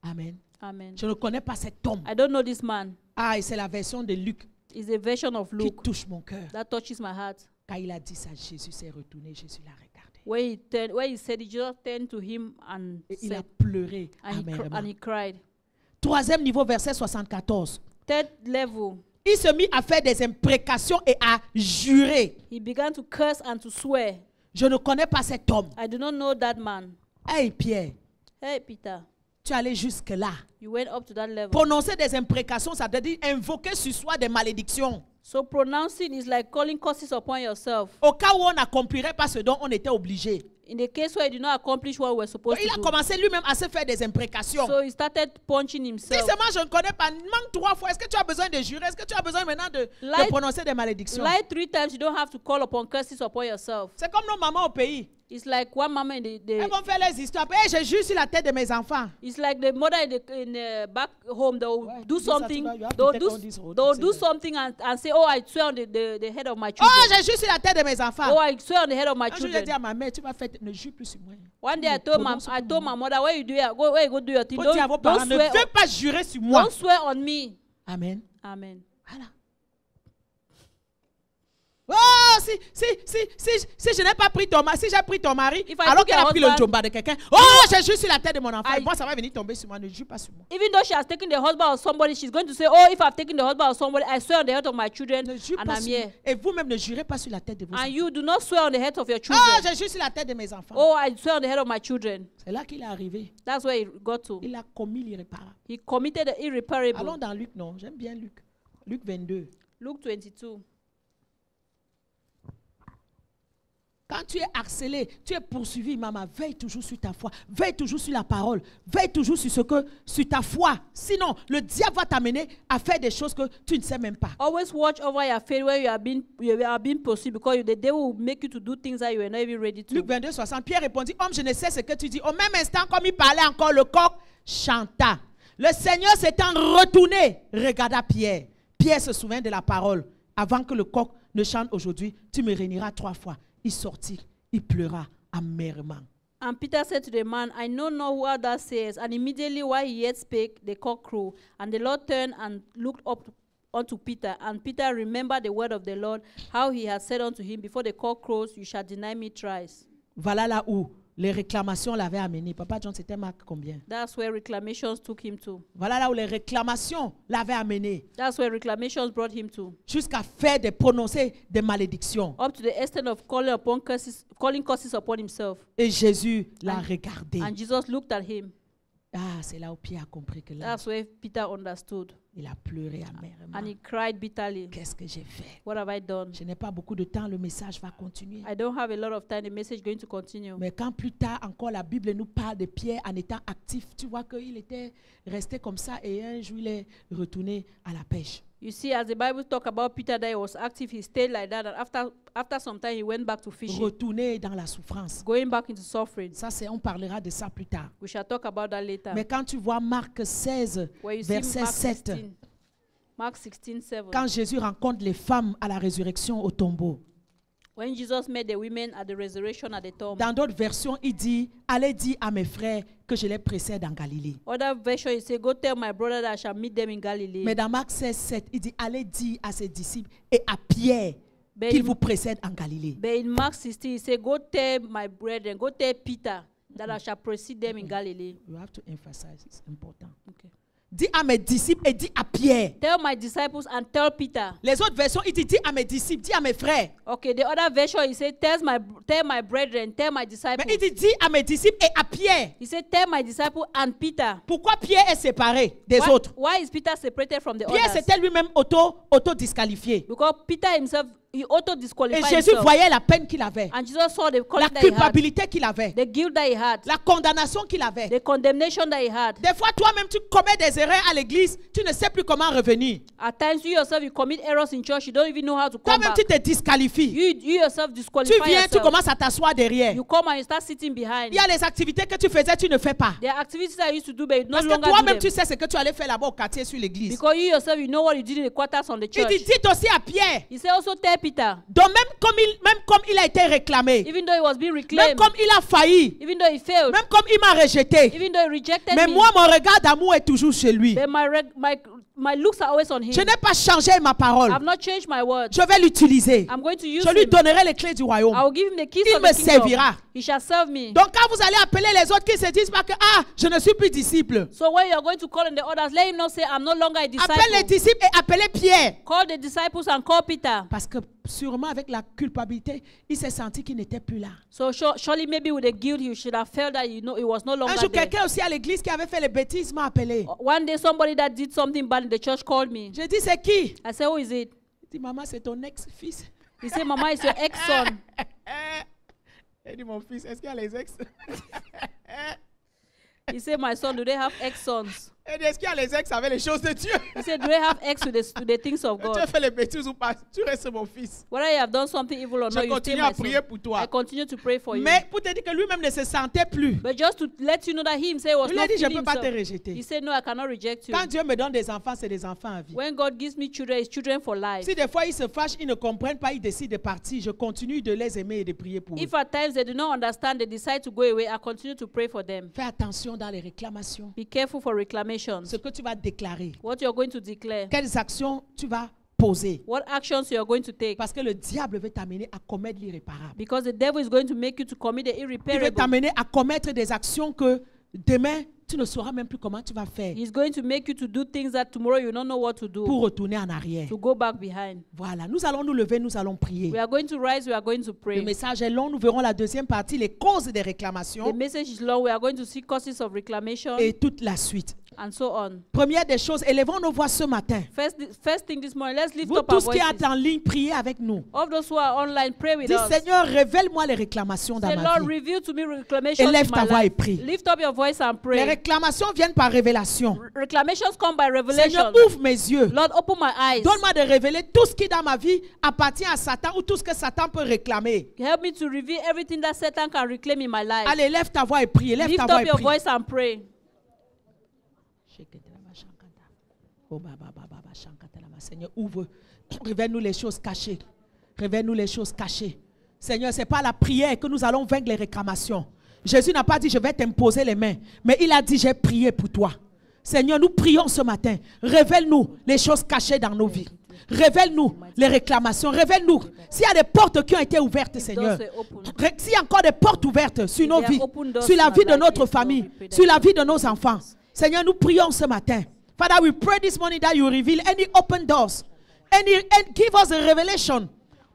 Amen. Amen. Je ne connais pas cet homme. I don't know this man. Ah, et c'est la version de Luc It's a version of qui Luke touche mon cœur. that touches my heart. Quand il a dit ça, Jésus s'est retourné. Jésus l'a regardé. When he said it, Jesus turned to him and Et il a said, pleuré and amèrement. he cried. Troisième niveau, verset 74. Third level, Il se mit à faire des imprécations et à jurer. he began to curse and to swear. Je ne connais pas cet homme. I do not know that man. Hey Pierre, Hey, Peter, tu es allé jusque-là. you went up to that level. Prononcer des imprécations, ça veut dire invoquer sur soi des malédictions. So pronouncing is like calling curses upon yourself. Au cas où on n'accomplirait pas ce dont on était obligé. In the case where he did not accomplish what we were supposed Il a to do. commencé lui-même à se faire des imprécations. So he started punching Si himself. seulement je ne connais pas, manque 3 fois. Est-ce que tu as besoin de jurer? Est-ce que tu as besoin maintenant de Lie- prononcer des malédictions? Lie 3 times, you don't have to call upon curses upon yourself. C'est comme nos mamans au pays. It's like one mama in Elles vont faire les histoires. Hey, je jure sur la tête de mes enfants. it's like the mother in back home. They'll Ouais, do dis ça, something. tu vas- you have to They'll take do all these roads, they'll tu do sais. something and say, "Oh, I swear on the head of my Oh, children. je jure sur la tête de mes enfants. Oh, I swear on the head of my Un jour, j'ai dit children." à ma mère, tu vas faire, ne jure plus sur moi. One day Tu I me told prononces my pour moi. mother, where you go do your thing. Faut dire à vos parents, ne veux pas jurer sur moi. Don't swear on me. Amen. Amen. Voilà. Oh, si je n'ai pas pris ton mari, si j'ai pris ton mari, If I alors took qu'elle a your pris le husband- jomba de quelqu'un, oh, je jure sur la tête de mon enfant. I- Moi, ça va venir tomber sur moi, ne jure pas sur moi. Even though she has taken the husband of somebody, she's going to say, "Oh, if I've taken the husband of somebody, I swear on the head of my children, Ne jure and pas I'm sur here." Et vous-même, ne jurez pas sur la tête de vos And enfants. you do not swear on the head of your Oh, children. je jure sur la tête de mes enfants. Oh, I swear on the head of my children. C'est là qu'il est arrivé. That's where he got to. Il a commis l'irréparable. He committed the irreparable. Allons dans Luc, non, j'aime bien Luc. Luc 22. Luke 22. Quand tu es harcelé, tu es poursuivi, maman, veille toujours sur ta foi, veille toujours sur la parole, veille toujours sur ta foi. Sinon, le diable va t'amener à faire des choses que tu ne sais même pas. Always watch over your faith where you are being pursued, because the devil will make you to do things that you are not even ready to. Luc 22, 60, Pierre répondit, homme, je ne sais ce que tu dis. Au même instant, comme il parlait encore, le coq chanta. Le Seigneur s'étant retourné, regarda Pierre. Pierre se souvint de la parole. Avant que le coq ne chante aujourd'hui, tu me réuniras 3 fois. Il sortit, il pleura amèrement. And Peter said to the man, "I know not what thou sayest." And immediately while he yet spake, the cock crew. And the Lord turned and looked up unto Peter. And Peter remembered the word of the Lord, how he had said unto him, "Before the cock crows, you shall deny me thrice." Voilà là où les réclamations l'avaient amené. Papa John, c'était Marc combien? That's where reclamations took him to. Voilà là où les réclamations l'avaient amené. That's where reclamations brought him to. Jusqu'à faire prononcer des malédictions. Up to the extent of calling curses upon himself. Et Jésus l'a And- regardé. And Jesus looked at him. Ah, c'est là où Pierre a compris que là, That's where Peter understood. il a pleuré amèrement. And he cried bitterly. Qu'est-ce que j'ai fait? What have I done? Je n'ai pas beaucoup de temps, le message va continuer. I don't have a lot of time. The message is going to continue. Mais quand plus tard encore la Bible nous parle de Pierre en étant actif, tu vois qu'il était resté comme ça et un jour il est retourné à la pêche. You see, as the Bible talk about Peter that he was active, he stayed like that. And after some time, he went back to fishing, Retourné dans la souffrance. going back into suffering. Ça, on parlera de ça plus tard. We shall talk about that later. Mais quand tu vois Marc 16, Where you see verset Mark 7, 16, Mark 16, 7. quand Jésus rencontre les femmes à la résurrection au tombeau, When Jesus met the women at the resurrection at the tomb. dans d'autres versions, il dit, allez dire à mes frères que je les précède en Galilée. Other version, he say, "Go tell my brother that I shall meet them in Galilee." Mais dans Marc 16, 7, il dit, allez dire à ses disciples et à Pierre But qu'il in- vous précède en Galilée. But in Mark 16, he say, "Go tell my brethren, go tell Peter that I shall precede them in Galilee." You have to emphasize, it's important. Okay. Dis à mes disciples et dis à Pierre. Tell my disciples and tell Peter. Les autres versions, il dit, dis à mes disciples, dis à mes frères. Okay, the other version, he said, tell my brethren, tell my disciples. Mais il dit, dis à mes disciples et à Pierre. He said, tell my disciples and Peter. Pourquoi Pierre est séparé des autres? Why is Peter separated from the Pierre others? s'était lui-même auto-disqualifié. Because Peter himself, he Et auto-disqualified Jésus himself. voyait la peine qu'il avait, And Jesus saw the la calling that he had, culpabilité qu'il avait, the guilt that he had, la condamnation qu'il avait. the condemnation that he had. Des fois, toi-même, tu commets des erreurs à l'église, tu ne sais plus comment revenir. At times, you yourself, you commit errors in church, you don't even know how to come Toi-même, back. tu te disqualifies. You yourself Tu disqualify viens, tu yourself. commences à t'asseoir derrière. You come and you start sitting behind. Il y a les activités que tu faisais, tu ne fais pas. There are activities I used to do, but you no Parce que longer do toi-même, them. tu sais ce que tu allais faire là-bas au quartier sur l'église. Because you yourself, you know what you did in the quarters on the Il church. dit, dites aussi à Pierre. He said also tell Peter, Donc même comme il a été réclamé, even though he was being même reclaimed, comme il a failli, even though he failed, même comme il m'a rejeté, even though he rejected mais me, moi, mon regard d'amour est toujours chez lui. but my looks are always on him. Je n'ai pas changé ma parole. I've not changed my word. Je vais l'utiliser. I'm going to use Je lui him. donnerai les clés du royaume. I will give him the keys Il of me the kingdom. servira. He shall serve me. Donc quand vous allez appeler les autres qui se disent pas que je ne suis plus disciple. So when you're going to call on the others, let him not say, I'm no longer a disciple. Appelle les disciples et appelez Pierre. Call the disciples and call Peter. Parce que sûrement avec la culpabilité, il s'est senti qu'il n'était plus là. So surely maybe with the guilt, you should have felt that he was no Un longer jour, there. quelqu'un aussi à l'église qui avait fait les bêtises m'a appelé. One day somebody that did something bad in the church called me. J'ai dit, c'est qui? I said, who is it? Il dit, maman, c'est ton ex-fils. He said, Mama, it's your ex-son. Il dit, mon fils, est-ce qu'il y a les ex? He said, my son, do they have ex-sons? Et est-ce qu'il y a les ex avec les choses de Dieu? He said, do I have ex to the things of Tu as God? fait les bêtises ou pas? Tu restes mon fils. Whether you have done something evil or Je not, you stay continue my à prier son. pour I toi. continue to pray for you. Mais pour te dire que lui-même ne se sentait plus. But just to let you know that he himself was Il a not dit, je ne feeling peux pas te himself. rejeter. He said, no, I cannot reject you. Quand Dieu me donne des enfants, c'est des enfants à vie. When God gives me children, it's children for life. Si des fois ils se fâchent, ils ne comprennent pas, ils décident de partir, je continue de les aimer et de prier pour eux. If at times they do not understand, they decide to go away, I continue to pray for them. Fais attention dans les réclamations. Be careful for reclamations. Ce que tu vas déclarer. What you are going to declare. Quelles actions tu vas poser. What actions you are going to take. Parce que le diable veut t'amener à commettre l'irréparable. Because the devil is going to make you to commit the Il veut irreparable. t'amener à commettre des actions que demain, tu ne sauras même plus comment tu vas faire He's going to make you to do things that tomorrow you don't know what to do. pour retourner en arrière. To go back behind. Voilà, nous allons nous lever, nous allons prier. We are going to rise, we are going to Le pray. message est long, nous verrons la deuxième partie, les causes des réclamations The message is long. We are going to see causes of reclamation et toute la suite. and so on. Première des choses, élevons nos voix ce matin. First thing this morning, let's lift Vous up our tous qui voices. êtes en ligne, priez avec nous. All those who are online, pray with Dis, us. Seigneur, révèle-moi les réclamations dans Say, ma Lord, vie. reveal to me reclamations Élève in ta my voix et life. prie. Lift up your voice and Les pray. réclamations viennent par révélation. Reclamations come by revelation. Seigneur, ouvre mes yeux. Lord, open my eyes. Donne-moi de révéler tout ce qui dans ma vie appartient à Satan ou tout ce que Satan peut réclamer. Help me to reveal everything that Satan can reclaim in my life. Allez, lève ta voix et prie. Lève Lift ta voix up et your prie. voice and pray. Seigneur, ouvre. Révèle-nous les choses cachées. Révèle-nous les choses cachées. Seigneur, ce n'est pas la prière que nous allons vaincre les réclamations. Jésus n'a pas dit je vais t'imposer les mains, mais il a dit j'ai prié pour toi. Seigneur, nous prions ce matin. Révèle-nous les choses cachées dans nos vies. Révèle-nous les réclamations. Révèle-nous s'il y a des portes qui ont été ouvertes, Seigneur. S'il y a encore des portes ouvertes sur nos vies, sur la vie de notre famille, sur la vie de nos enfants. Seigneur, nous prions ce matin. Father, we pray this morning that you reveal any open doors. And give us a revelation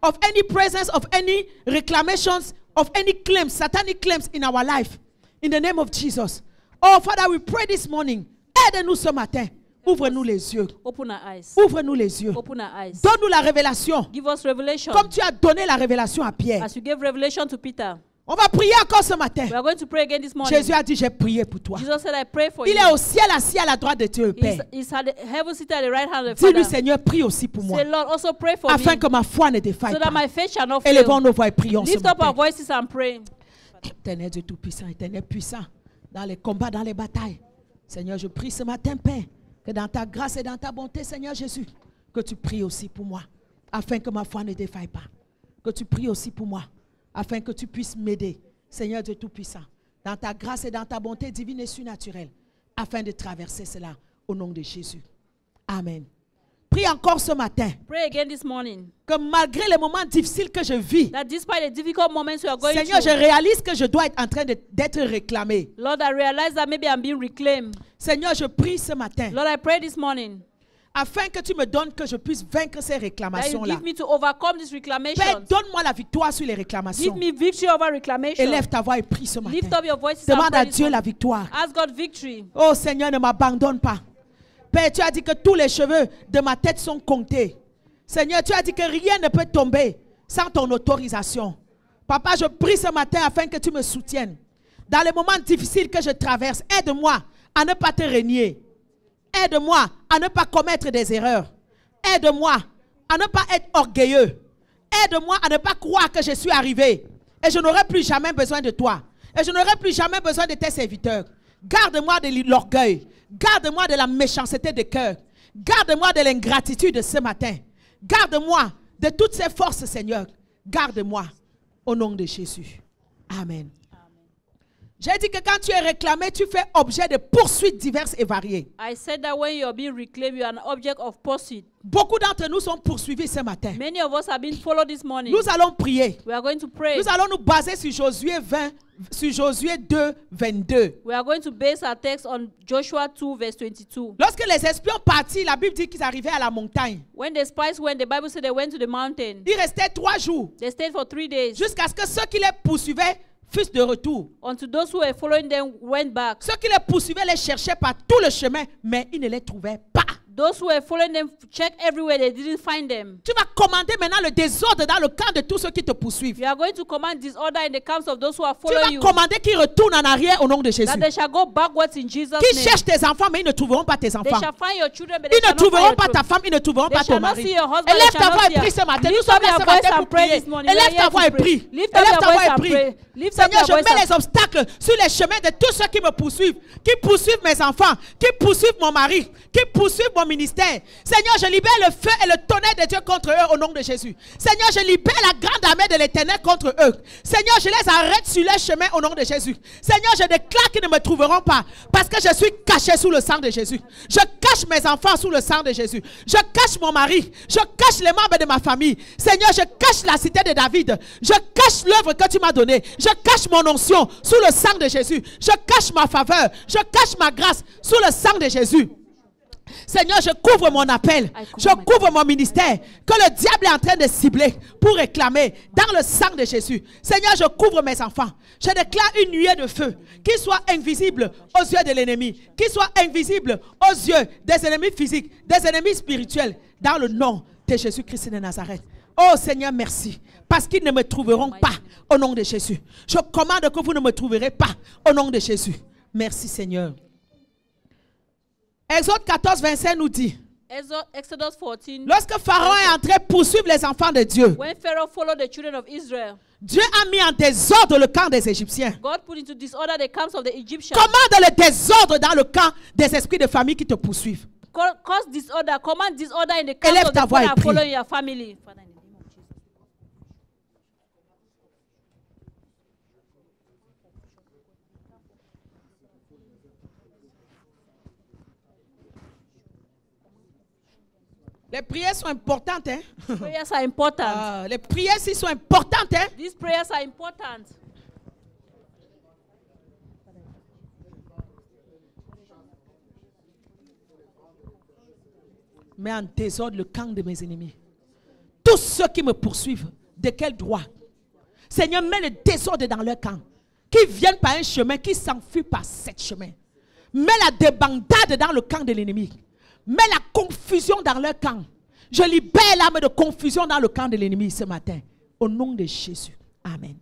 of any presence, of any reclamations, of any claims, satanic claims in our life. In the name of Jesus. Oh, Father, we pray this morning. Aide-nous ce matin. Ouvre-nous les yeux. Open our eyes. Ouvre-nous les yeux. Open our eyes. Donne-nous la révélation. Give us revelation. Comme tu as donné la révélation à Pierre. As you gave revelation to Peter. On va prier encore ce matin. We are going to pray again this morning. Jésus a dit, j'ai prié pour toi. Jesus said, I pray for Il you. est au ciel assis à la droite de Dieu, Père. He's at the heaven seated at the right hand of the Dis-lui, Father. Seigneur, prie aussi pour moi. Say, Lord, also pray for Afin me. que ma foi ne défaille So that pas. my faith shall not Élevons fail. nos voix et prions ce Lift up our matin. voices and pray. Éternel Dieu Tout-Puissant, Éternel puissant, dans les combats, dans les batailles. Seigneur, je prie ce matin, Père, que dans ta grâce et dans ta bonté, Seigneur Jésus, que tu pries aussi pour moi, afin que ma foi ne défaille pas. Que tu pries aussi pour moi, afin que tu puisses m'aider, Seigneur Dieu Tout-Puissant, dans ta grâce et dans ta bonté divine et surnaturelle, afin de traverser cela au nom de Jésus. Amen. Prie encore ce matin, Pray again this morning. que malgré les moments difficiles que je vis, That despite the difficult moments you are going Seigneur, je through, réalise que je dois être en train d'être réclamé. Lord, I realize that maybe I'm being reclaimed. Seigneur, je prie ce matin, Lord, I pray this morning afin que tu me donnes que je puisse vaincre ces that you réclamations-là. give me to overcome this reclamation. Père, donne-moi la victoire sur les réclamations. Give me victory over reclamation. Élève ta voix et prie ce Lift matin. up your voices and Demande pray à this Dieu la morning. victoire. Ask God victory. Oh Seigneur, ne m'abandonne pas. Père, tu as dit que tous les cheveux de ma tête sont comptés. Seigneur, tu as dit que rien ne peut tomber sans ton autorisation. Papa, je prie ce matin afin que tu me soutiennes. Dans les moments difficiles que je traverse, aide-moi à ne pas te régner. Aide-moi à ne pas commettre des erreurs. Aide-moi à ne pas être orgueilleux. Aide-moi à ne pas croire que je suis arrivé. Et je n'aurai plus jamais besoin de toi. Et je n'aurai plus jamais besoin de tes serviteurs. Garde-moi de l'orgueil. Garde-moi de la méchanceté de cœur. Garde-moi de l'ingratitude ce matin. Garde-moi de toutes ces forces, Seigneur. Garde-moi au nom de Jésus. Amen. J'ai dit que quand tu es réclamé, tu fais objet de poursuites diverses et variées. I said that when you are being reclaimed, you are an object of pursuit. Beaucoup d'entre nous sont poursuivis ce matin. Many of us have been followed this morning. Nous allons prier. We are going to pray. Nous allons nous baser sur Josué 2, 22. We are going to base our text on Joshua 2 verse 22. Lorsque les espions partis, la Bible dit qu'ils arrivaient à la montagne. When the spies went, the Bible said they went to the mountain. Ils restaient 3 jours They stayed for 3 days. jusqu'à ce que ceux qui les poursuivaient fussent de retour. Until those who were following them went back. Ceux qui les poursuivaient les cherchaient par tout le chemin, mais ils ne les trouvaient pas. Those who were following them checked everywhere, they didn't find them. Tu vas commander maintenant le désordre dans le camp de tous ceux qui te poursuivent. You are going to command disorder in the camps of those who are Tu vas following you. commander qu'ils retournent en arrière au nom de Jésus. That they shall go backwards in Jesus' Qu'ils name. cherchent tes enfants, mais ils ne trouveront pas tes They enfants. shall find your children, but they Ils ne shall not find trouveront your pas ta children. femme, ils ne trouveront They pas shall ton not mari. see your husband, Élève they ta shall voix not et see prie her. ce matin. Nous Lift sommes up là your ce voice matin and pour pray prier. this morning. We are Élève ta here voix to et pray. prie. Lift up Élève your ta voice voix et and prie. pray. Lift up Seigneur, your je voice mets and les obstacles sur les chemins de tous ceux qui me poursuivent, qui poursuivent mes enfants, qui poursuivent mon mari, qui poursuivent mon ministère. Seigneur, je libère le feu et le tonnerre de Dieu contre eux au nom de Jésus. Seigneur, je libère la grande armée de l'Éternel contre eux. Seigneur, je les arrête sur leur chemin au nom de Jésus. Seigneur, je déclare qu'ils ne me trouveront pas parce que je suis caché sous le sang de Jésus. Je cache mes enfants sous le sang de Jésus. Je cache mon mari. Je cache les membres de ma famille. Seigneur, je cache la cité de David. Je cache l'œuvre que tu m'as donnée. Je cache mon onction sous le sang de Jésus. Je cache ma faveur. Je cache ma grâce sous le sang de Jésus. Seigneur, je couvre mon appel, je couvre mon ministère que le diable est en train de cibler pour réclamer dans le sang de Jésus. Seigneur, je couvre mes enfants. Je déclare une nuée de feu qui soit invisible aux yeux de l'ennemi, qui soit invisible aux yeux des ennemis physiques, des ennemis spirituels, dans le nom de Jésus-Christ de Nazareth. Oh Seigneur, merci, parce qu'ils ne me trouveront pas au nom de Jésus. Je commande que vous ne me trouverez pas au nom de Jésus. Merci Seigneur. Exode 14, 25 nous dit, Exodus 14. lorsque Pharaon est entré poursuivre les enfants de Dieu, When Pharaoh followed the children of Israel, Dieu a mis en désordre le camp des Égyptiens. God put into disorder the camps of the Egyptians. Commande le désordre dans le camp des esprits de famille qui te poursuivent. Cause disorder, command disorder in the camps Élève of ta the voix people et that prie. follow your family. Father, in the name of Jesus. Les prières sont importantes. Hein? Prayers are important. Les prières ici sont importantes. Hein? These prayers are important. Mets en désordre le camp de mes ennemis. Tous ceux qui me poursuivent, de quel droit? Seigneur, mets le désordre dans leur camp. Qui viennent par un chemin, qui s'enfuient par sept chemins. Mets la débandade dans le camp de l'ennemi. Mets la confusion dans leur camp. Je libère l'âme de confusion dans le camp de l'ennemi ce matin. Au nom de Jésus. Amen.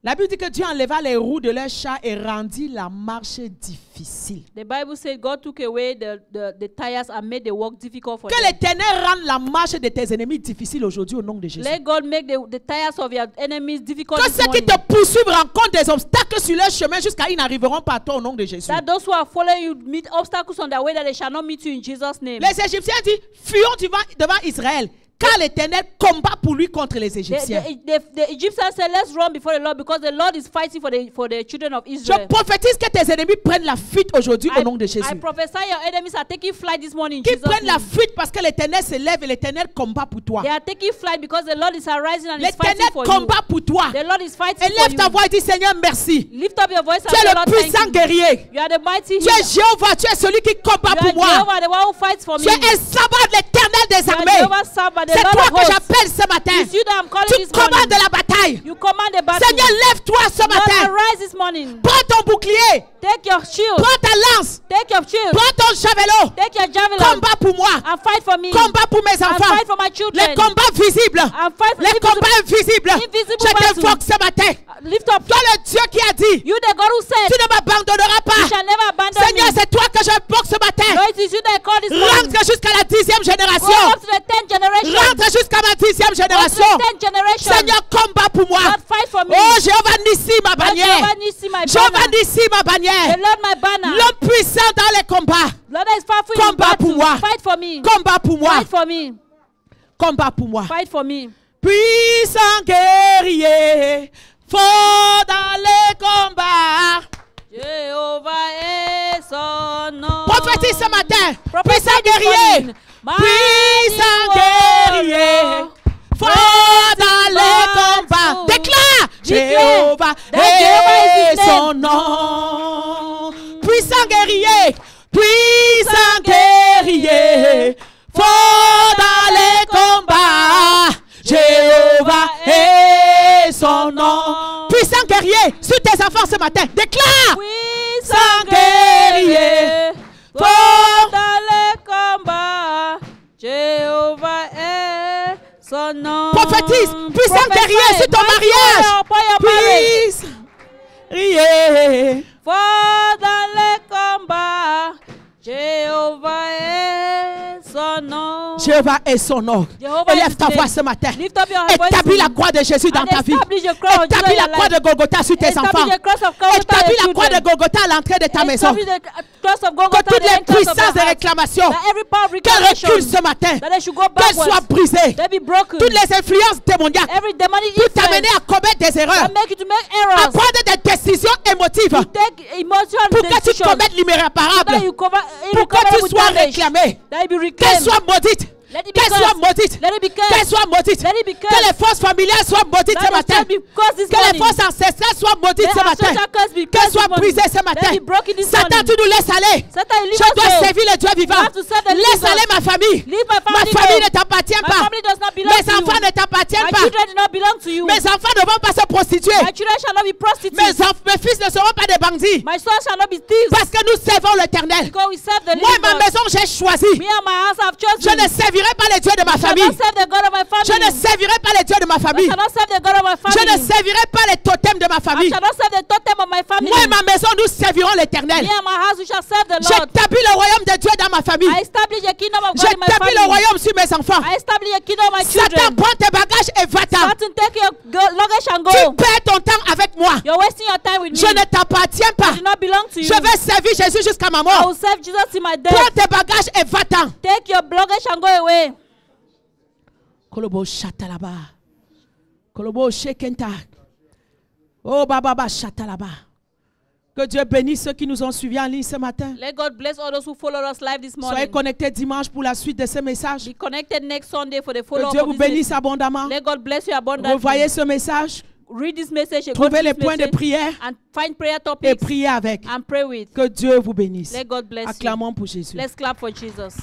La Bible dit que Dieu enleva les roues de leur char et rendit la marche difficile. The Bible said God took away the tires and made the walk difficult for Que them. l'Éternel rende la marche de tes ennemis difficile aujourd'hui au nom de Jésus. Let God make the tires of your enemies difficult Que this ceux qui morning. te poursuivent rencontrent des obstacles sur leur chemin jusqu'à ils n'arriveront pas à toi au nom de Jésus. That those who are following you meet obstacles on their way that they shall not meet you in Jesus' name. Les Égyptiens disent, fuyons devant Israël, car l'Éternel combat pour lui contre les Égyptiens. The Egyptians said, let's run before the Lord because the Lord is fighting for the children of Je Israel. prophétise que tes ennemis prennent la fuite aujourd'hui au nom de Jésus. I prophesy your enemies are taking flight this morning in Qu'ils Jesus' prennent la name. fuite parce que l'Éternel se lève et l'Éternel combat pour toi. They are taking flight because the Lord is arising and is fighting L'Éternel for you. combat pour toi. The Lord is fighting for Élève you. ta voix et dis, Seigneur, merci. Lift up your voice and Tu es say, le Lord, puissant thank you. guerrier. You are the mighty Tu healer. es Jéhovah, tu es celui qui combat You pour are moi. Jehovah, the one who fights for Tu me. es un sabbat de l'Éternel des You are armées. Jehovah Sabbath, the C'est Lord toi of que hosts. j'appelle ce matin. It's you that I'm calling Tu this morning. commandes la bataille. You command the battle. Seigneur, lève-toi ce Lord, matin. arise this morning. Prends ton bouclier. Take your shield. Prends ta lance. Take your shield. Prends ton javelot. Take your javelin. Combat pour moi. And fight for me. Combat pour mes And enfants. fight for my children. Les combats visibles. And fight for Les combats invisibles. invisible Je battles. t'invoque ce matin. Lift up. Toi le Dieu qui a dit, You the God who said, tu ne m'abandonneras you pas. shall never abandon Seigneur, me. c'est toi que j'invoque ce matin. Lord, it is you that I call this morning. Rentre jusqu'à la 10e Go génération. up to the 10th generation. Rentre jusqu'à ma 10e Go to génération. the 10th generation. Seigneur, combat pour moi. Lord, fight for me. Oh, Jéhovah Nissi, ma Lord, bannière. Jehovah Nissi, my Jéhovah banner. Nissi, ma bannière. The Lord, my banner. L'homme puissant dans les combats. Lord, that is powerful in Combat pour battle. moi. Fight for me. Combat pour moi. Fight for me. Combat pour moi. Fight for me. Puissant guerrier, fort dans les combats. Jéhovah est son nom. Prophétise ce matin. Prophesy Puissant this guerrier. morning. Puissant Mighty guerrier. warrior. Fort dans les combats. battle. Déclare. Declare Jéhovah that Jehovah is est his son nom. Puissant guerrier. Puissant guerrier. Fort dans les combats. Jéhovah est son nom. Puissant guerrier. Sur tes enfants ce matin. Déclare. Puissant guerrier. guerrier. Fort dans les Son nom. Prophétise. Puissant guerrier sur ton mariage. Puisse. Riez. For dans les combats, Jéhovah est son nom. Jéhovah est son nom. Jehovah Élève is ta his voix name. ce matin. Lift up your voice. Établis la croix de Jésus dans And ta vie. establish the cross of Jesus Établis in la your croix de life. Golgotha sur tes Establish enfants. the cross of Golgotha in Établis your la croix de children. Golgotha à l'entrée de ta maison. Establish the cross of Que Golgotha toutes at the les entrance of puissances de your house. réclamation That every power of qu'elles reculent reclamation, ce matin, that they should go qu'elles soient backwards, brisées. they be broken. Toutes les influences démoniaques Every demonic pour t'amener influence à commettre des erreurs, that make you to make à errors, prendre des décisions émotives to take emotional pour que tu decisions, commettes l'irréparable, that you cover pour que tu irrecoverable sois damage, réclamé, that you be qu'elle reclaimed. soit maudite. Let it be Qu'elle soit cursed. maudite. Let it be Qu'elle cursed. soit maudite. Let it be Que cursed. les forces familiales soient maudites Let ce the matin. church be cursed this Que les morning. forces ancestrales soient maudites Let ce our matin. ancestral curse be Qu'elles cursed soient this morning. brisées ce Let matin. it be broken this Satan, morning. tu nous laisses aller. Satan, you leave Je us dois alone. servir le Dieu vivant. You have to serve the Laisse living aller God. ma famille. Leave my Ma family famille alone. ne t'appartient My pas. family does not belong Mes to enfants you. ne t'appartiennent My pas. children do not belong to you. Mes enfants ne vont pas se prostituer. My children shall not be prostitutes. Mes fils ne seront pas des bandits. My sons shall not be thieves. Parce que nous servons l'Éternel. Because we serve the Moi living et ma God. maison, j'ai choisi. Me and my house have Je chosen. ne servirai pas les dieux de ma I shall famille. not serve the God of my family. Je ne servirai pas les dieux de ma I famille. shall not serve the God of my Je family. ne servirai pas les totems de ma I famille. shall not serve the totem of my family. Moi et ma maison, nous servirons l'Éternel. Me and my house we shall serve the Lord. J'établis le royaume de Dieu dans ma famille. I establish the kingdom of God in my J'établis le family. royaume sur mes enfants. I establish the kingdom of my Satan, children. prends tes bagages et va-t'en. Satan, take your luggage and Tu go. perds ton temps avec moi. You're wasting your time with me. Je ne t'appartiens pas. I do not belong to you. Je vais servir Jésus jusqu'à ma I mort. will serve Jesus in my death. Prends tes bagages et va-t'en. Take your luggage and go away. Kolobo chatalaba. Kolobo shekenta. Oh baba chatalaba. Que Dieu bénisse ceux qui nous ont suivis en ligne ce matin. Let God bless all those who follow us live this Soyez morning. connectés dimanche pour la suite de ce message. Be connected next Sunday for the Que follow-up Dieu of vous this bénisse message. abondamment. Let God bless you abundantly. Revoyez ce message. Read this message. Go Trouvez to les this points de message prière and find prayer et topics priez avec. and pray with. Que Dieu vous bénisse. Let God bless you. Acclamons pour Jésus. Let's clap for Jesus.